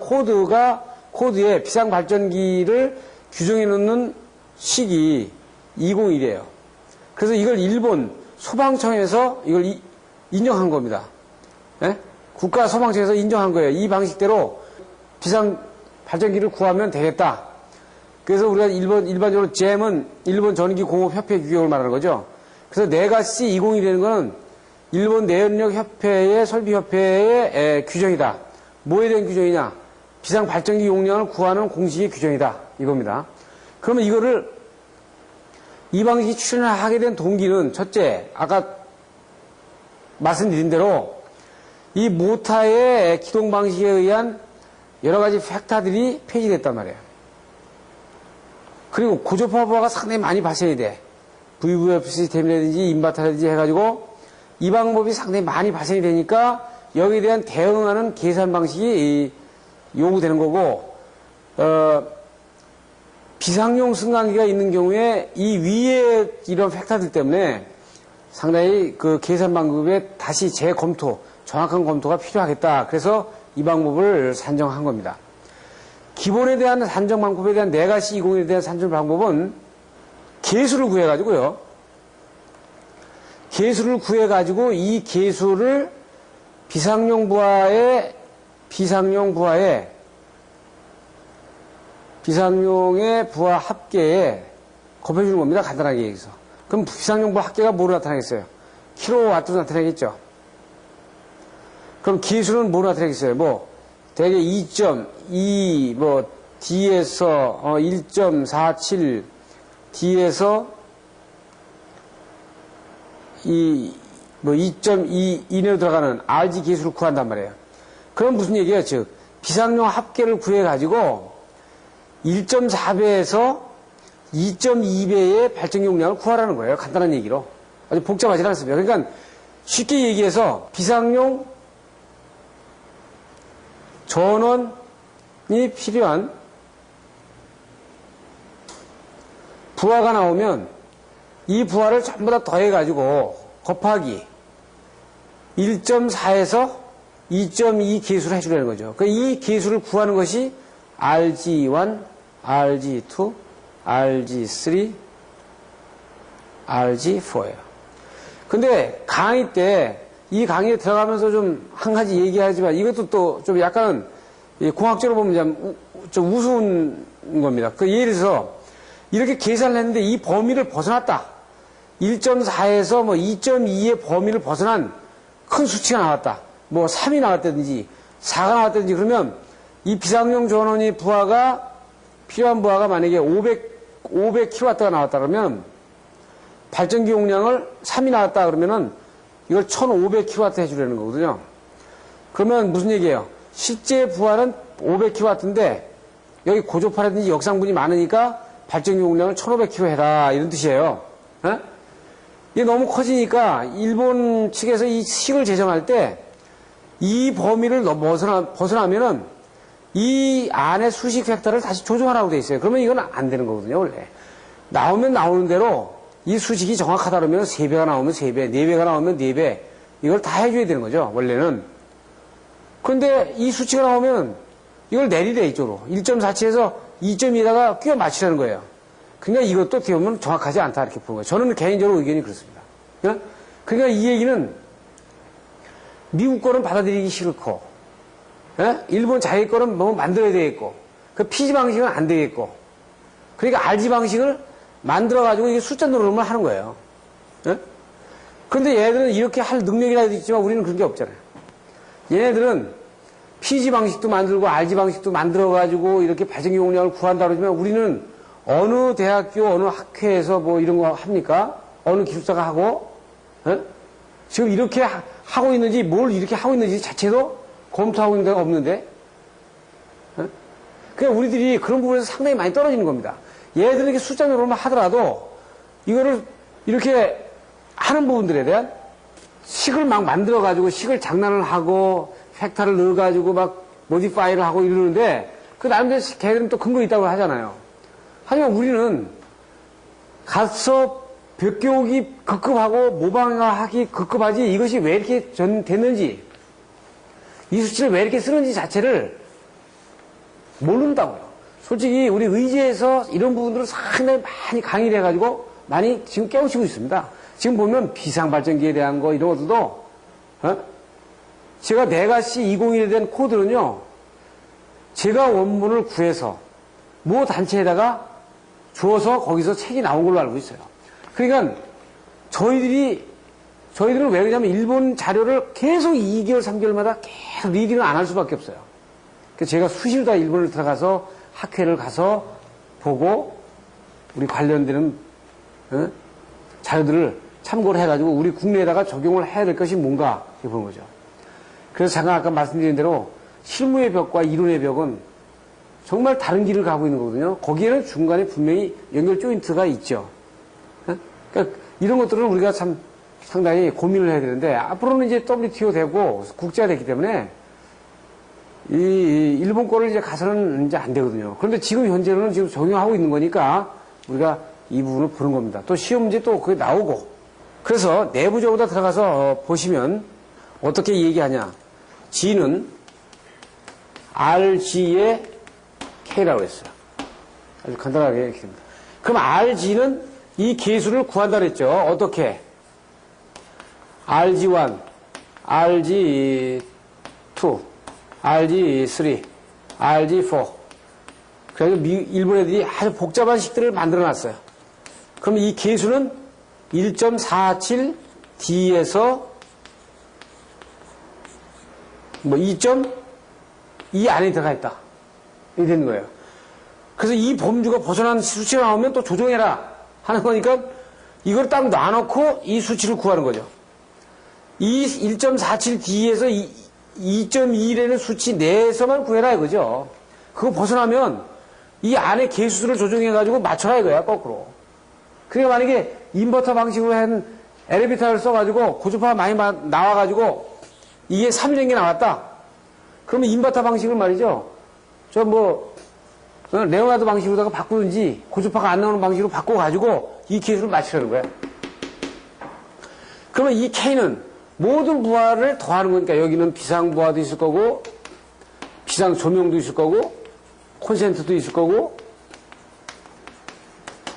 코드에 비상발전기를 규정해 놓는 식이 201이에요. 그래서 이걸 일본 소방청에서 이걸 인정한 겁니다. 예? 국가 소방청에서 인정한 거예요. 이 방식대로 비상발전기를 구하면 되겠다. 그래서 우리가 일반적으로 JEM은 일본 전기 공업 협회 규격을 말하는 거죠. 그래서 네가시 201이라는 거는 일본 내연력 협회의 설비협회의 규정이다. 뭐에 대한 규정이냐? 비상발전기 용량을 구하는 공식의 규정이다. 이겁니다. 그러면 이 방식이 출현하게 된 동기는 첫째, 아까 말씀드린 대로 이 모타의 기동 방식에 의한 여러 가지 팩터들이 폐지됐단 말이에요. 그리고 고주파 부하가 상당히 많이 발생이 돼. VVF 시스템이라든지 인버터라든지 해가지고 이 방법이 상당히 많이 발생이 되니까 여기에 대한 대응하는 계산 방식이 요구되는 거고, 비상용 승강기가 있는 경우에 이 위에 이런 팩터들 때문에 상당히 그 계산 방법에 다시 재검토, 정확한 검토가 필요하겠다. 그래서 이 방법을 산정한 겁니다. 기본에 대한 산정 방법에 대한 네가시 201에 대한 산정 방법은 계수를 구해가지고요. 계수를 구해가지고 이 계수를 비상용의 부하 합계에 곱해주는 겁니다. 간단하게 얘기해서. 그럼 비상용 부하 합계가 뭐로 나타나겠어요? 킬로와트로 나타나겠죠. 그럼 계수는 뭐로 나타나겠어요? 대개 2.2, D에서 1.47, D에서 2.2 이내로 들어가는 RG 계수를 구한단 말이에요. 그럼 무슨 얘기예요? 즉, 비상용 합계를 구해가지고 1.4배에서 2.2배의 발전기 용량을 구하라는 거예요. 간단한 얘기로. 아주 복잡하지 않습니다. 그러니까 쉽게 얘기해서 비상용 전원이 필요한 부하가 나오면 이 부하를 전부 다 더해가지고 곱하기 1.4에서 2.2 계수를 해주려는 거죠. 이 계수를 구하는 것이 RG1, RG2, RG3, RG4예요. 근데 강의 때 이 강의에 들어가면서 좀 한 가지 얘기하지만 이것도 또 좀 약간 공학적으로 보면 좀 우스운 겁니다. 예를 들어서 이렇게 계산을 했는데 이 범위를 벗어났다. 1.4에서 2.2의 범위를 벗어난 큰 수치가 나왔다. 3이 나왔다든지 4가 나왔다든지 그러면 이 비상용 전원이 필요한 부하가 만약에 500kW가 나왔다 그러면 발전기 용량을 3이 나왔다 그러면은 이걸 1500kW 해주려는 거거든요. 그러면 무슨 얘기예요? 실제 부하는 500kW인데 여기 고조파라든지 역상분이 많으니까 발전기 용량을 1500kW 해라 이런 뜻이에요. 에? 이게 너무 커지니까 일본 측에서 이 식을 제정할 때 이 범위를 벗어나면은 이 안에 수식 벡터를 다시 조정하라고 돼 있어요. 그러면 이건 안 되는 거거든요, 원래. 나오면 나오는 대로 이 수식이 정확하다 그러면 3배가 나오면 3배, 4배가 나오면 4배, 이걸 다 해줘야 되는 거죠, 원래는. 그런데 이 수치가 나오면 이걸 내리래, 이쪽으로. 1.47에서 2.2에다가 끼워 맞추라는 거예요. 그러니까 이것도 어떻게 보면 정확하지 않다, 이렇게 보는 거예요. 저는 개인적으로 의견이 그렇습니다. 그러니까 이 얘기는 미국 거는 받아들이기 싫고, 일본 자기 거는 뭐 만들어야 되겠고, 그 피지 방식은 안 되겠고, 그러니까 RG 방식을 만들어가지고 이게 숫자 노름을 하는 거예요. 그런데 얘네들은 이렇게 할 능력이라도 있지만 우리는 그런 게 없잖아요. 얘네들은 PG 방식도 만들고 RG 방식도 만들어가지고 이렇게 발전기 용량을 구한다 그러지만 우리는 어느 대학교, 어느 학회에서 뭐 이런 거 합니까? 어느 기술사가 하고, 지금 이렇게 하고 있는지, 뭘 이렇게 하고 있는지 자체도 검토하고 있는 데가 없는데, 그러니까 우리들이 그런 부분에서 상당히 많이 떨어지는 겁니다. 얘들은 이렇게 숫자 노름을 하더라도 이거를 이렇게 하는 부분들에 대한 식을 막 만들어가지고 식을 장난을 하고 팩터를 넣어가지고 막 모디파이를 하고 이러는데 그 나름대로 걔들은 또 근거 있다고 하잖아요. 하지만 우리는 가서 벽교육이 급급하고 모방하기 급급하지 이것이 왜 이렇게 됐는지 이 수치를 왜 이렇게 쓰는지 자체를 모른다고요. 솔직히 우리 의제에서 이런 부분들을 상당히 많이 강의를 해가지고 많이 지금 깨우치고 있습니다. 지금 보면 비상발전기에 대한 거 이런 것들도 제가 네가시 201에 대한 코드는요. 제가 원문을 구해서 모 단체에다가 주어서 거기서 책이 나온 걸로 알고 있어요. 그러니까 저희들은 왜 그러냐면 일본 자료를 계속 2개월, 3개월마다 계속 리딩을 안 할 수밖에 없어요. 그래서 제가 수시로 다 일본을 들어가서 학회를 가서 보고 우리 관련되는 자료들을 참고를 해가지고 우리 국내에다가 적용을 해야 될 것이 뭔가 이렇게 보는 거죠. 그래서 잠깐 아까 말씀드린 대로 실무의 벽과 이론의 벽은 정말 다른 길을 가고 있는 거거든요. 거기에는 중간에 분명히 연결 조인트가 있죠. 그러니까 이런 것들은 우리가 참 상당히 고민을 해야 되는데 앞으로는 이제 WTO 되고 국제화 됐기 때문에 이 일본 거를 이제 가서는 이제 안 되거든요. 그런데 지금 현재는 지금 적용하고 있는 거니까 우리가 이 부분을 보는 겁니다. 또 시험 문제 또 그게 나오고. 그래서 내부적으로 다 들어가서 보시면 어떻게 얘기하냐. G는 RG의 K라고 했어요. 아주 간단하게 이렇게 됩니다. 그럼 RG는 이 계수를 구한다 그랬죠. 어떻게? RG1, RG2, RG3, RG4. 그래서 일본 애들이 아주 복잡한 식들을 만들어 놨어요. 그럼 이 계수는 1.47D에서 뭐 2.2 안에 들어가 있다. 이렇게 되는 거예요. 그래서 이 범주가 벗어난 수치가 나오면 또 조정해라 하는 거니까 이걸 딱 놔놓고 이 수치를 구하는 거죠. 이 1.47D에서 2.2라는 수치 내에서만 구해라 이거죠. 그거 벗어나면 이 안에 계수수를 조정해가지고 맞춰라 이거야, 거꾸로. 그러니까 만약에 인버터 방식으로 한 엘리베이터를 써가지고 고주파가 많이 나와가지고 이게 3이라는 게 나왔다. 그러면 인버터 방식을 말이죠. 레오나드 방식으로다가 바꾸든지 고주파가 안 나오는 방식으로 바꿔가지고 이 계수를 맞추라는 거야. 그러면 이 K는 모든 부하를 더하는 거니까 여기는 비상부하도 있을 거고 비상조명도 있을 거고 콘센트도 있을 거고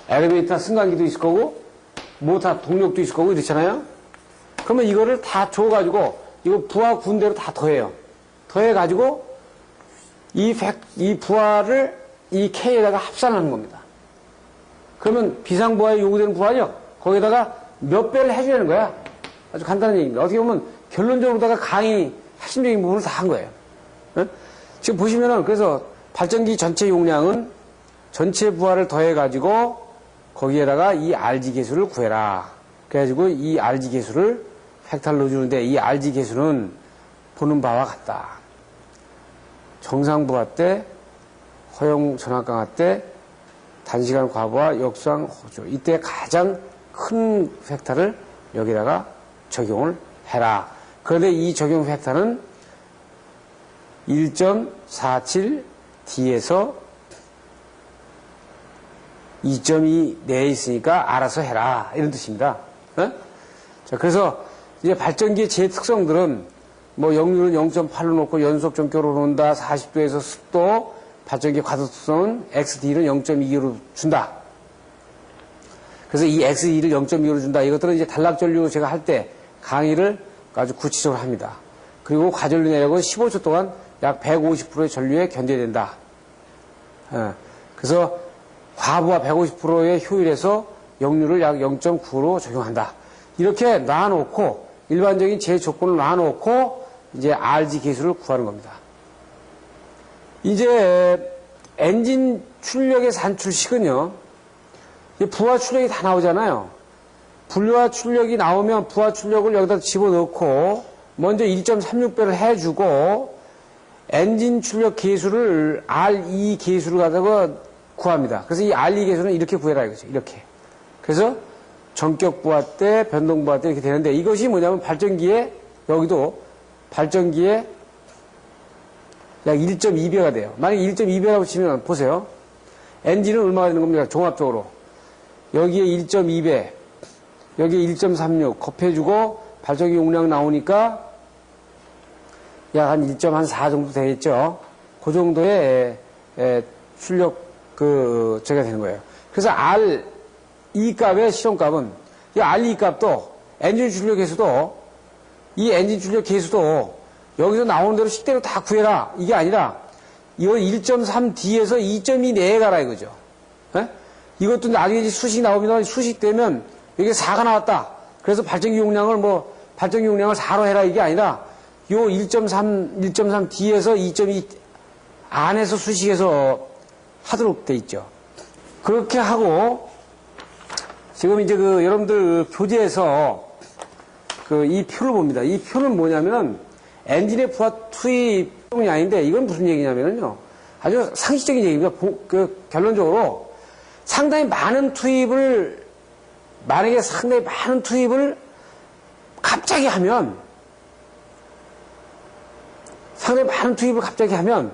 엘리베이터 승강기도 있을 거고 모터 동력도 있을 거고 이렇잖아요. 그러면 이거를 다 줘가지고 이거 부하 군대로 다 더해요. 더해가지고 이 부하를 이 K에다가 합산하는 겁니다. 그러면 비상부하에 요구되는 부하죠. 거기다가 몇 배를 해주려는 거야. 아주 간단한 얘기입니다. 어떻게 보면 결론적으로다가 강의 핵심적인 부분을 다 한 거예요. 지금 보시면은 그래서 발전기 전체 용량은 전체 부하를 더해가지고 거기에다가 이 RG 계수를 구해라. 그래가지고 이 RG 계수를 팩터를 넣어주는데 이 RG 계수는 보는 바와 같다. 정상 부하 때, 허용 전압 강화 때, 단시간 과부하, 역수항 호조. 이때 가장 큰 팩터를 여기다가 적용을 해라. 그런데 이 적용 팩터는 1.47D에서 2.2 내에 있으니까 알아서 해라. 이런 뜻입니다. 네? 자, 그래서 이제 발전기의 제 특성들은 뭐 역류는 0.8로 놓고 연속 전격으로 놓는다. 40도에서 습도, 발전기 과도 특성은 XD를 0.25로 준다. 그래서 이 XD를 0.25로 준다. 이것들은 이제 단락전류 제가 할 때 강의를 아주 구체적으로 합니다. 그리고 과전류 내역은 15초 동안 약 150%의 전류에 견뎌야 된다. 그래서 과부하 150%의 효율에서 역류를 약 0.9로 적용한다. 이렇게 놔놓고 일반적인 제 조건을 놔놓고 이제 RG 계수를 구하는 겁니다. 이제 엔진 출력의 산출식은요. 부하 출력이 다 나오잖아요. 불화 출력이 나오면 부하 출력을 여기다 집어넣고 먼저 1.36배를 해주고 엔진 출력 계수를 RE 계수를 가지고 구합니다. 그래서 이 RE 계수는 이렇게 구해라 이거죠. 이렇게. 그래서 전격 부하 때, 변동 부하 때 이렇게 되는데 이것이 뭐냐면 발전기에 여기도 발전기에 약 1.2배가 돼요. 만약에 1.2배라고 치면 보세요. 엔진은 얼마가 되는 겁니까? 종합적으로. 여기에 1.2배, 여기에 1.36 곱해주고 발전기 용량 나오니까 약 한 1.4 정도 되겠죠. 그 정도의 출력 제가 되는 거예요. 그래서 RE 값의 실험값은 이 RE 값도 엔진 출력 계수도 이 엔진 출력 계수도 여기서 나오는 대로 식대로 다 구해라. 이게 아니라 이거 1.3D에서 2.2 내에 가라 이거죠. 에? 이것도 나중에 이제 수식 나오면 수식 되면 여기 4가 나왔다. 그래서 발전기 용량을 발전기 용량을 4로 해라 이게 아니라 요 1.3D에서 2.2 안에서 수식해서 하도록 돼 있죠. 그렇게 하고 지금 이제 여러분들 교재에서 이 표를 봅니다. 이 표는 뭐냐면 엔진의 부하 투입 용량인데 이건 무슨 얘기냐면요. 아주 상식적인 얘기입니다. 결론적으로 상당히 많은 투입을 만약에 상당히 많은 투입을 갑자기 하면 상당히 많은 투입을 갑자기 하면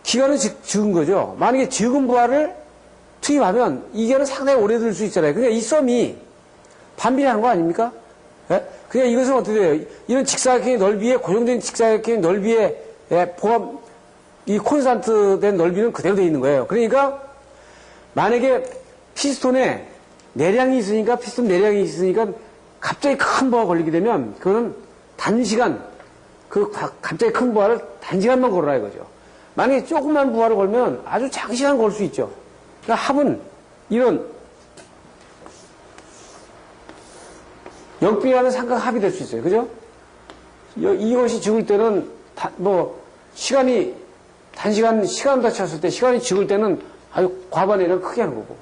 기간은 적은 거죠. 만약에 적은 부하를 투입하면 이게는 상당히 오래 들 수 있잖아요. 그러니까 이 썸이 반비례하는 거 아닙니까? 예? 그러니까 이것은 어떻게 돼요? 이런 직사각형의 넓이에 고정된 직사각형의 넓이에 포함 이 콘스탄트 된 넓이는 그대로 되어 있는 거예요. 그러니까 만약에 피스톤에 내량이 있으니까 피스톤 내량이 있으니까 갑자기 큰 부하가 걸리게 되면 그거는 단시간 갑자기 큰 부하를 단시간만 걸어라 이거죠. 만약에 조그만 부하를 걸면 아주 장시간 걸 수 있죠. 그러니까 합은 이런 역비례하는 삼각합이 될 수 있어요. 그죠? 이것이 적을 때는 시간 다쳤을 때 시간이 적을 때는 아주 과반의량을 크게 하는 거고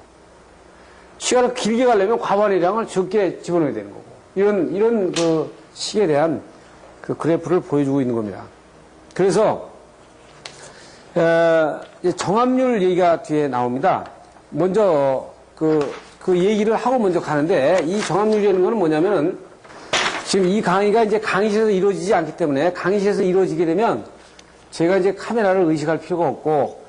시간을 길게 가려면 과반의량을 적게 집어넣어야 되는 거고 이런 식에 대한 그래프를 보여주고 있는 겁니다. 그래서 정압률 얘기가 뒤에 나옵니다. 먼저 그 얘기를 하고 먼저 가는데 이 정압률이라는 거는 뭐냐면은 지금 이 강의가 이제 강의실에서 이루어지지 않기 때문에 강의실에서 이루어지게 되면 제가 이제 카메라를 의식할 필요가 없고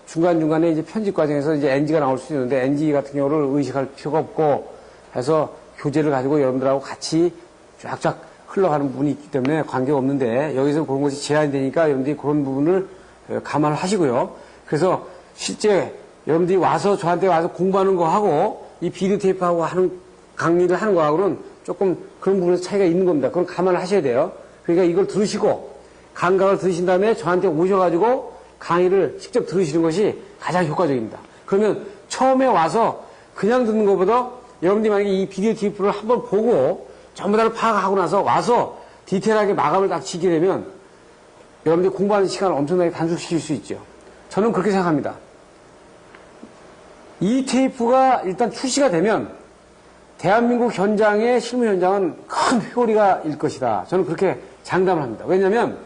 중간중간에 이제 편집 과정에서 이제 NG가 나올 수 있는데 NG 같은 경우를 의식할 필요가 없고 해서 교재를 가지고 여러분들하고 같이 쫙쫙 흘러가는 부분이 있기 때문에 관계가 없는데 여기서 그런 것이 제한이 되니까 여러분들이 그런 부분을 감안을 하시고요. 그래서 실제 여러분들이 저한테 와서 공부하는 거 하고 이 비디오 테이프하고 강의를 하는 거하고는 조금 그런 부분에서 차이가 있는 겁니다. 그건 감안을 하셔야 돼요. 그러니까 이걸 들으시고 감각을 들으신 다음에 저한테 오셔가지고 강의를 직접 들으시는 것이 가장 효과적입니다. 그러면 처음에 와서 그냥 듣는 것보다 여러분들이 만약에 이 비디오 테이프를 한번 보고 전부 다를 파악하고 나서 와서 디테일하게 마감을 딱 지게 되면 여러분들이 공부하는 시간을 엄청나게 단축시킬 수 있죠. 저는 그렇게 생각합니다. 이 테이프가 일단 출시가 되면 대한민국 현장의 실무 현장은 큰 회오리가 일 것이다. 저는 그렇게 장담을 합니다. 왜냐하면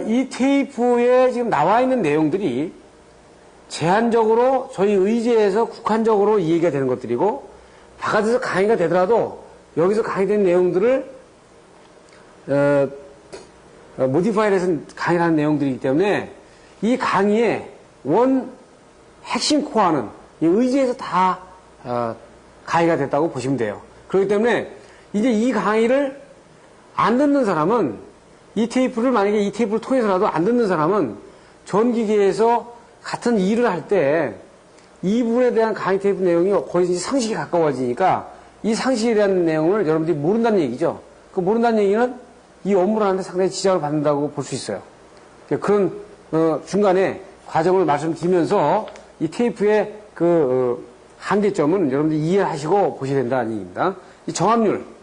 이 테이프에 지금 나와 있는 내용들이 제한적으로 저희 의제에서 국한적으로 이해가 되는 것들이고 바깥에서 강의가 되더라도 여기서 강의된 내용들을 모디파이에서 강의를 하는 내용들이기 때문에 이 강의의 원 핵심 코어는 이 의지에서 다 가해가 됐다고 보시면 돼요. 그렇기 때문에 이제 이 강의를 안 듣는 사람은 이 테이프를 만약에 이 테이프를 통해서라도 안 듣는 사람은 전기계에서 같은 일을 할 때 이 부분에 대한 강의 테이프 내용이 거의 이제 상식에 가까워지니까 이 상식에 대한 내용을 여러분들이 모른다는 얘기죠. 그 모른다는 얘기는 이 업무를 하는데 상당히 지장을 받는다고 볼 수 있어요. 그런 중간에 과정을 말씀드리면서 이 테이프의 한계점은 여러분들이 이해하시고 보셔야 된다는 얘기입니다. 이 정압률.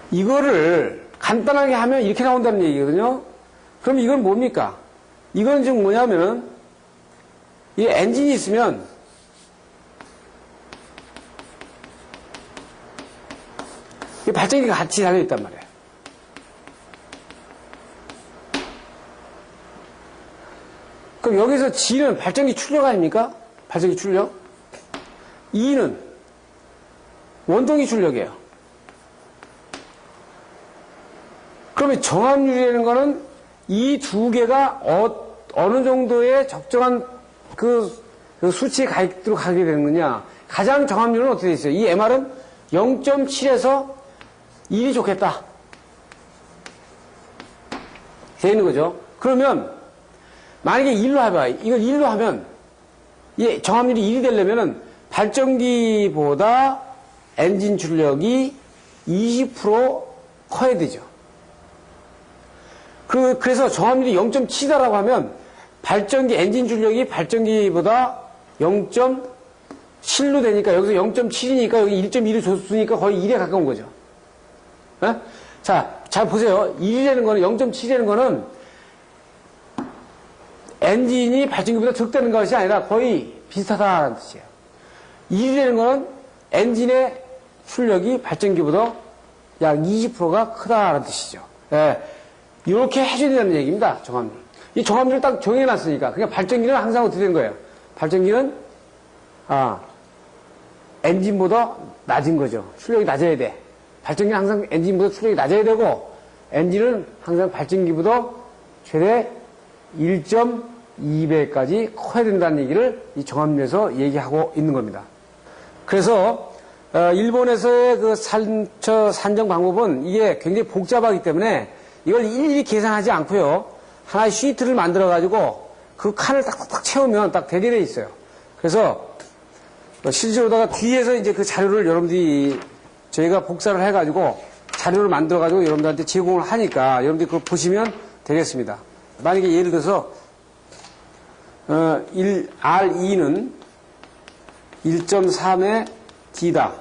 이거를 간단하게 하면 이렇게 나온다는 얘기거든요. 그럼 이건 뭡니까? 이건 지금 뭐냐면은 이 엔진이 있으면 이 발전기가 같이 달려있단 말이에요. 그럼 여기서 G는 발전기 출력 아닙니까? 발전기 출력. E는 원동기 출력이에요. 그러면 정압률이라는 거는 이 두 개가 어느 정도의 적정한 그 수치에 가게 되는 거냐. 가장 정압률은 어떻게 돼 있어요? 이 MR은 0.7에서 1이 좋겠다. 돼 있는 거죠. 그러면 만약에 1로 해봐. 이걸 1로 하면 이 정압률이 1이 되려면은 발전기보다 엔진 출력이 20% 커야 되죠. 그래서 정압률이 0.7이라고 하면 발전기 엔진 출력이 발전기보다 0.7로 되니까 여기서 0.7이니까 여기 1.1을 줬으니까 거의 1에 가까운 거죠. 네? 자, 잘 보세요. 1이라는 거는 0.7이라는 거는 엔진이 발전기보다 적다는 것이 아니라 거의 비슷하다는 뜻이에요. 1이라는 거는 엔진의 출력이 발전기보다 약 20%가 크다는 뜻이죠. 네. 이렇게 해줘야 된다는 얘기입니다. 정압률. 이 정압률을 딱 정해놨으니까. 그러니까 발전기는 항상 어떻게 된 거예요? 발전기는 엔진보다 낮은 거죠. 출력이 낮아야 돼. 발전기는 항상 엔진보다 출력이 낮아야 되고 엔진은 항상 발전기보다 최대 1.2배까지 커야 된다는 얘기를 이 정압률에서 얘기하고 있는 겁니다. 그래서 일본에서의 그 산정 방법은 이게 굉장히 복잡하기 때문에 이걸 일일이 계산하지 않고요. 하나의 시트를 만들어가지고 그 칸을 딱 채우면 딱 대결해 있어요. 그래서 실제로다가 뒤에서 이제 그 자료를 여러분들이 저희가 복사를 해가지고 자료를 만들어가지고 여러분들한테 제공을 하니까 여러분들이 그걸 보시면 되겠습니다. 만약에 예를 들어서 R2는 1.3의 D다.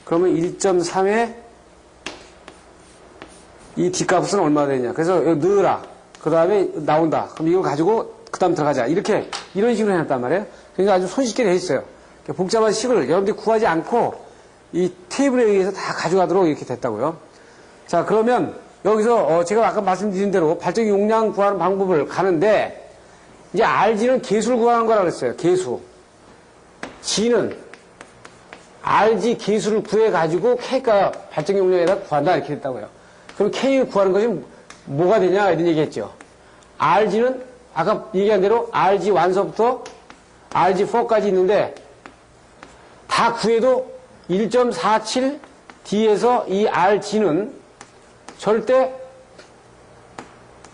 그러면 1.3의 이 D값은 얼마 되냐. 그래서 여기 넣으라. 그 다음에 나온다. 그럼 이걸 가지고 그 다음 들어가자. 이런 식으로 해놨단 말이에요. 그러니까 아주 손쉽게 돼 있어요. 복잡한 식을 여러분들이 구하지 않고 이 테이블에 의해서 다 가져가도록 이렇게 됐다고요. 자, 그러면 여기서 제가 아까 말씀드린 대로 발전기 용량 구하는 방법을 가는데 이제 RG는 계수를 구하는 거라고 그랬어요. 계수. G는 RG 계수를 구해가지고 K가 발전기 용량에다 구한다 이렇게 됐다고요. 그럼 K를 구하는 것이 뭐가 되냐 이런 얘기했죠. RG는 아까 얘기한 대로 RG1서부터 RG4까지 있는데 다 구해도 1.47D에서 이 RG는 절대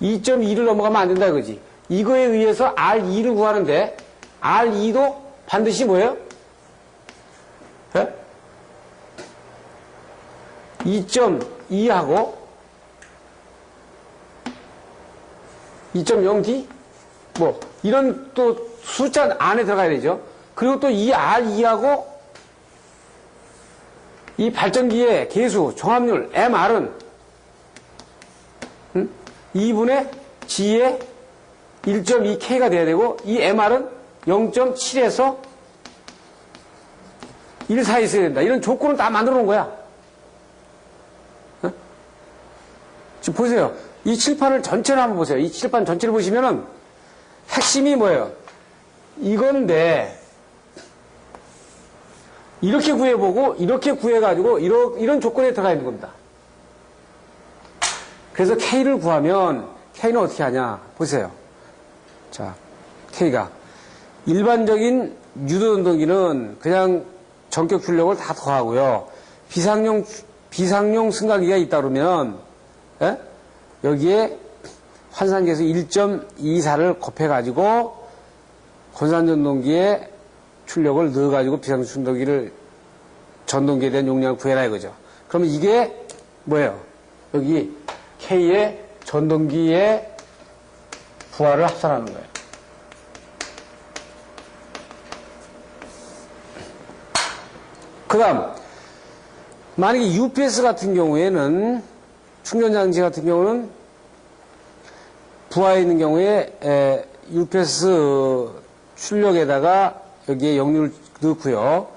2.2를 넘어가면 안 된다 이거지. 이거에 의해서 R2를 구하는데 R2도 반드시 뭐예요? 2.2하고 2.0D? 뭐, 이런 또 숫자 안에 들어가야 되죠. 그리고 또 이 R2하고 이 발전기의 계수, 정압률, MR은 2분의 G의 1.2K가 돼야 되고, 이 MR은 0.7에서 1 사이에 있어야 된다. 이런 조건을 다 만들어 놓은 거야. 지금 보세요. 이 칠판을 전체를 한번 보세요. 이 칠판 전체를 보시면은 핵심이 뭐예요? 이건데 이렇게 구해보고 이렇게 구해가지고 이런 조건에 들어가 있는 겁니다. 그래서 K를 구하면 K는 어떻게 하냐 보세요. 자, K가 일반적인 유도운동기는 그냥 전격 출력을 다 더하고요. 비상용 승강기가 있다 그러면 여기에 환산계수 1.24를 곱해가지고 권산전동기에 출력을 넣어가지고 비상전동기를 전동기에 대한 용량을 구해라 이거죠. 그러면 이게 뭐예요? 여기 K의 전동기의 부하를 합산하는 거예요. 그 다음 만약에 UPS 같은 경우에는 충전장치 같은 경우는 부하에 있는 경우에 UPS 출력에다가 여기에 역류를 넣고요.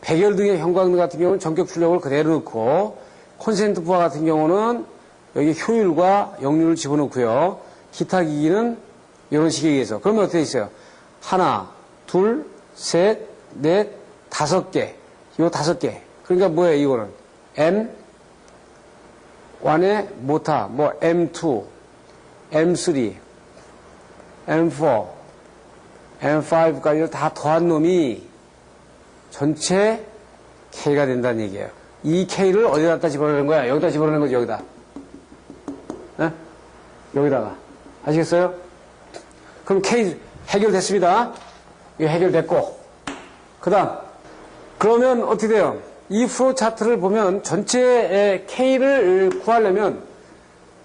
백열 등의 형광등 같은 경우는 전격 출력을 그대로 넣고 콘센트 부하 같은 경우는 여기 효율과 역류를 집어넣고요. 기타 기기는 이런 식에 의해서. 그러면 어떻게 있어요? 하나, 둘, 셋, 넷, 5개. 요 5개. 그러니까 뭐예요, 이거는? M1의 모타, 뭐 M2, M3, M4, M5까지 다 더한 놈이 전체 K가 된다는 얘기예요. 이 K를 어디다 집어넣는 거야? 여기다 집어넣는 거지, 여기다. 네? 여기다가. 아시겠어요? 그럼 K 해결됐습니다. 이거 해결됐고. 그 다음. 그러면 어떻게 돼요? 이 프로 차트를 보면 전체의 K를 구하려면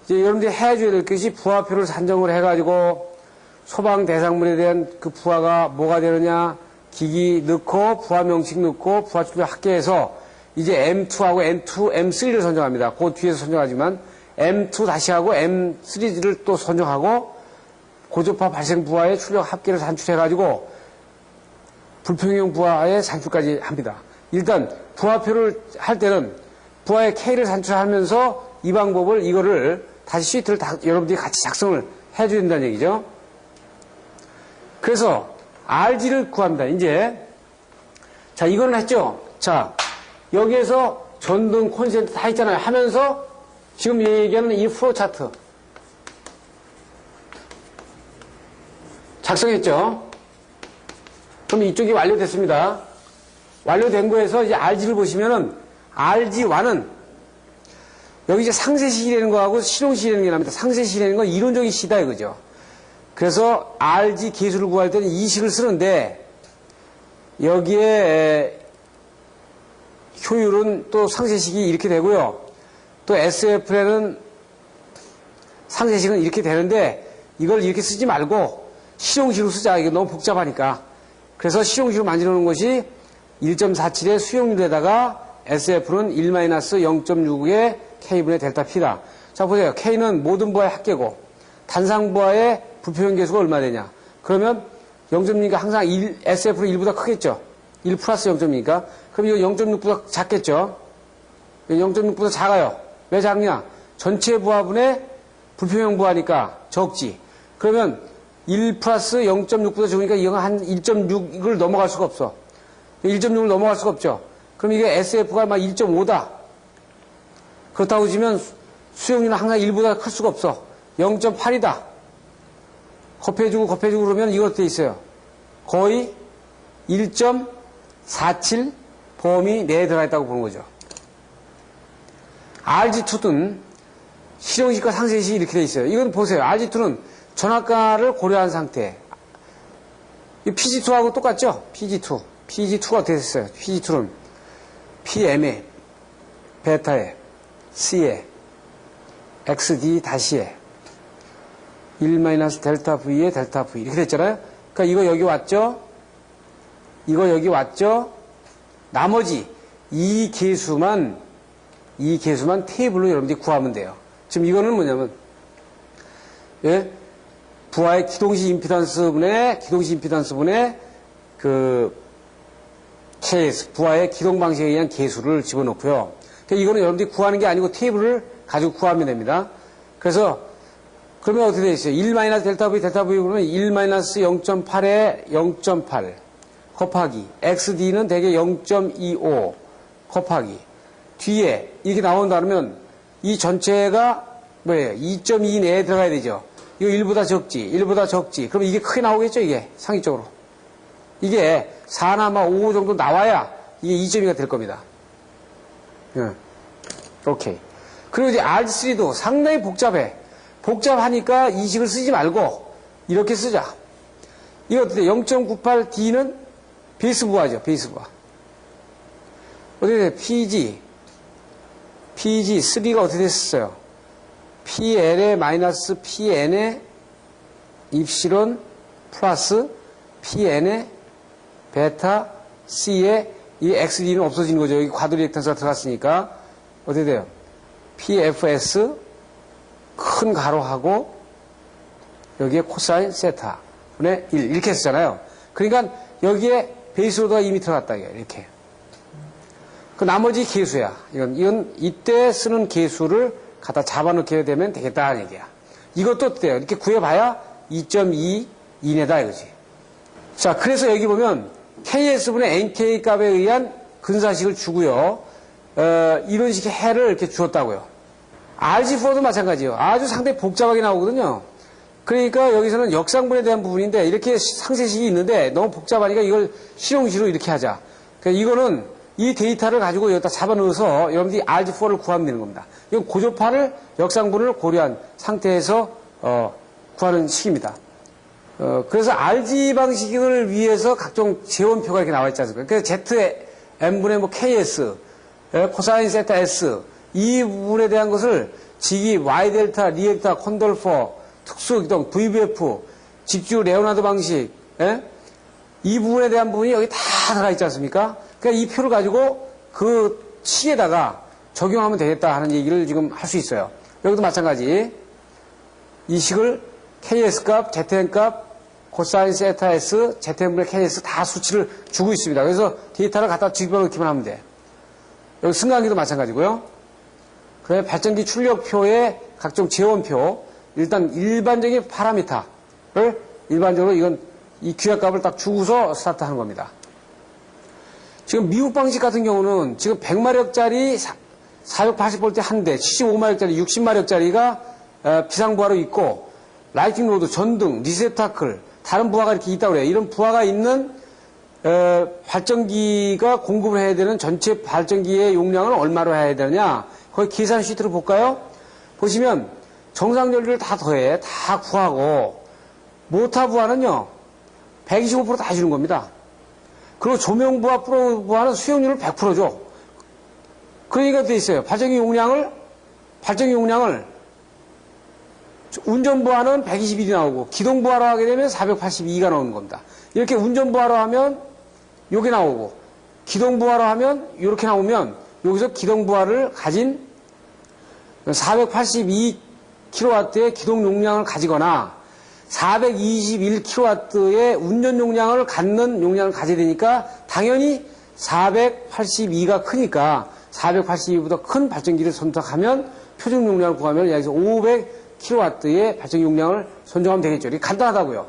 이제 여러분들이 해줘야 될 것이 부하표를 산정을 해가지고 소방 대상물에 대한 그 부하가 뭐가 되느냐 기기 넣고 부하 명칭 넣고 부하 출력 합계해서 이제 M2하고 M2, M3를 선정합니다. 그 뒤에서 선정하지만 M2 다시 하고 M3를 또 선정하고 고조파 발생 부하의 출력 합계를 산출해가지고 불평형 부하의 산출까지 합니다. 일단 부하표를 할 때는 부하의 K를 산출하면서 이 방법을 이거를 다시 시트를 다 여러분들이 같이 작성을 해줘야 된다는 얘기죠. 그래서 RG를 구합니다. 이제 자 이거는 했죠. 자 여기에서 전등 콘센트 다 있잖아요. 하면서 지금 얘기하는 이 프로 차트 작성했죠. 그럼 이쪽이 완료됐습니다. 완료된 거에서 이제 RG를 보시면은 RG1은 여기 이제 상세시이라는 거하고 실용시이라는 게 납니다. 상세시이라는 건 이론적인 시다 이거죠. 그래서 RG 계수를 구할 때는 이 식을 쓰는데 여기에 효율은 또 상세식이 이렇게 되고요. 또 SF에는 상세식은 이렇게 되는데 이걸 이렇게 쓰지 말고 실용식으로 쓰자. 이게 너무 복잡하니까. 그래서 실용식으로 만들어 놓은 것이 1.47의 수용률에다가 SF는 1-0.6의 K분의 델타 P다. 자, 보세요. K는 모든 부하의 합계고, 단상 부하의 부표현 계수가 얼마 되냐. 그러면 0.6이니까 항상 SF는 1보다 크겠죠. 1 플러스 0.2니까. 그럼 이거 0.6보다 작겠죠. 0.6보다 작아요. 왜 작냐? 전체 부하분의 부표형 부하니까 적지. 그러면 1 플러스 0.6보다 적으니까 이건 한 1.6을 넘어갈 수가 없어. 1.6을 넘어갈 수가 없죠. 그럼 이게 SF가 막 1.5다. 그렇다고 치면 수용률은 항상 1보다 클 수가 없어. 0.8이다. 곱해주고 그러면 이거 어떻게 있어요? 거의 1.47 보험이 내에 들어가 있다고 보는 거죠. RG2든 실용식과 상세식이 이렇게 돼 있어요. 이건 보세요. RG2는 전압가를 고려한 상태. PG2하고 똑같죠? PG2. PG2가 어떻게 됐어요? PG2는 PM에, 베타에, C에, XD-에, 1-델타 V에 델타 V. 이렇게 됐잖아요? 그러니까 이거 여기 왔죠? 이거 여기 왔죠? 나머지 이 계수만 테이블로 여러분들이 구하면 돼요. 지금 이거는 뭐냐면, 예? 부하의 기동시 임피던스분의 그 KS, 부하의 기동 방식에 의한 계수를 집어넣고요. 그러니까 이거는 여러분들이 구하는 게 아니고 테이블을 가지고 구하면 됩니다. 그래서 그러면 어떻게 되어 있어요? 1 마이너스 델타 V 그러면 1 마이너스 0.8에 0.8 곱하기 XD는 대개 0.25 곱하기 뒤에 이렇게 나온다 그러면 이 전체가 뭐예요? 2.2 내에 들어가야 되죠. 이거 1보다 적지. 그럼 이게 크게 나오겠죠, 이게 상위적으로. 이게 4나 5 정도 나와야 이게 2.2가 될 겁니다. 오케이. 그리고 이제 R3도 상당히 복잡해. 복잡하니까 이 식을 쓰지 말고 이렇게 쓰자. 이거 어떻게 0.98D는 베이스 부하죠, 베이스 부하. 어떻게 돼? PG3가 어떻게 됐었어요? PL에 마이너스 PN에 입실론 플러스 PN에 베타 C에 이 XD는 없어지는 거죠. 여기 과도리액탄스가 들어갔으니까 어떻게 돼요? PFS 큰 가로하고 여기에 코사인 세타 분의 1 이렇게 쓰잖아요. 그러니까 여기에 베이스로드가 이미 들어갔다 이렇게. 그 나머지 계수야. 이건 이때 쓰는 계수를 갖다 잡아놓게 되면 되겠다는 얘기야. 이것도 어때요? 이렇게 구해봐야 2.2 이내다 이거지. 자, 그래서 여기 보면 KS분의 NK 값에 의한 근사식을 주고요. 이런 식의 해를 이렇게 주었다고요. RG4도 마찬가지예요. 아주 상당히 복잡하게 나오거든요. 그러니까 여기서는 역상분에 대한 부분인데 이렇게 상세식이 있는데 너무 복잡하니까 이걸 실용식으로 이렇게 하자. 그러니까 이거는 이 데이터를 가지고 여기다 잡아넣어서 여러분들이 RG4를 구하면 되는 겁니다. 이건 고조판을 역상분을 고려한 상태에서 구하는 식입니다. 그래서 RG 방식을 위해서 각종 재원표가 이렇게 나와 있지 않습니까? 그래서 ZM분의 KS, 코사인 세타 S 이 부분에 대한 것을 직이 Y 델타, 리액타, 콘돌퍼, 특수기동, VBF, 직주 레오나드 방식, 이 부분에 대한 부분이 여기 다 들어가 있지 않습니까? 그러니까 이 표를 가지고 그 식에다가 적용하면 되겠다 하는 얘기를 지금 할 수 있어요. 여기도 마찬가지. 이 식을 KS 값, ZN 값, 코사인 세타 S, ZN분의 KS 다 수치를 주고 있습니다. 그래서 데이터를 갖다 집어넣기만 하면 돼. 여기 승강기도 마찬가지고요. 그 다음에 발전기 출력표의 각종 재원표, 일단 일반적인 파라미터를 일반적으로 이건 이 규약값을 딱 주고서 스타트하는 겁니다. 지금 미국 방식 같은 경우는 지금 100마력짜리 480V 한 대, 75마력짜리 60마력짜리가 비상부하로 있고 라이팅 로드, 전등, 리세타클, 다른 부하가 이렇게 있다고 그래요. 이런 부하가 있는 발전기가 공급을 해야 되는 전체 발전기의 용량을 얼마로 해야 되느냐. 거기 계산 시트를 볼까요? 보시면 정상 전류를 다 더해, 다 구하고 모터 부하는요 125% 다 주는 겁니다. 그리고 조명 부하, 프로 부하는 수용률을 100% 줘. 그러니까 돼 있어요. 발전기 용량을 운전 부하는 121이 나오고 기동 부하로 하게 되면 482가 나오는 겁니다. 이렇게 운전 부하로 하면 요게 나오고 기동 부하로 하면 이렇게 나오면 여기서 기동 부하를 가진 482kW의 기동 용량을 가지거나 421kW의 운전 용량을 갖는 용량을 가져야 되니까 당연히 482가 크니까 482보다 큰 발전기를 선택하면 표준 용량을 구하면 여기서 500kW의 발전기 용량을 선정하면 되겠죠. 이게 간단하다고요.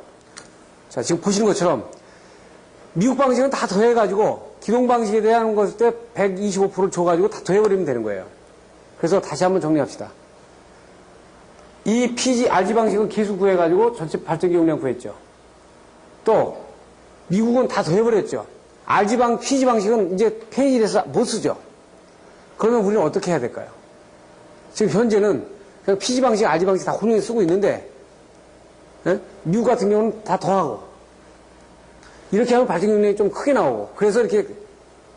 자, 지금 보시는 것처럼 미국 방식은 다 더해가지고 기동 방식에 대한 것을 때 125%를 줘가지고 다 더해버리면 되는 거예요. 그래서 다시 한번 정리합시다. 이 PG, RG 방식은 계수 구해가지고 전체 발전기 용량 구했죠. 또 미국은 다 더해버렸죠. PG 방식은 이제 페이지에서 못 쓰죠. 그러면 우리는 어떻게 해야 될까요? 지금 현재는 PG 방식, RG 방식 다 혼용해 쓰고 있는데 미국 같은 경우는 다 더하고 이렇게 하면 발전기 용량이 좀 크게 나오고 그래서 이렇게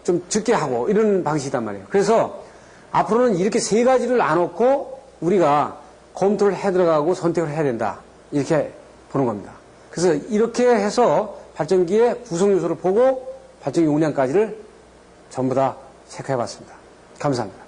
좀 적게 하고 이런 방식이단 말이에요. 그래서 앞으로는 이렇게 세 가지를 나눠놓고 우리가 검토를 해 들어가고 선택을 해야 된다. 이렇게 보는 겁니다. 그래서 이렇게 해서 발전기의 구성 요소를 보고 발전기 용량까지를 전부 다 체크해 봤습니다. 감사합니다.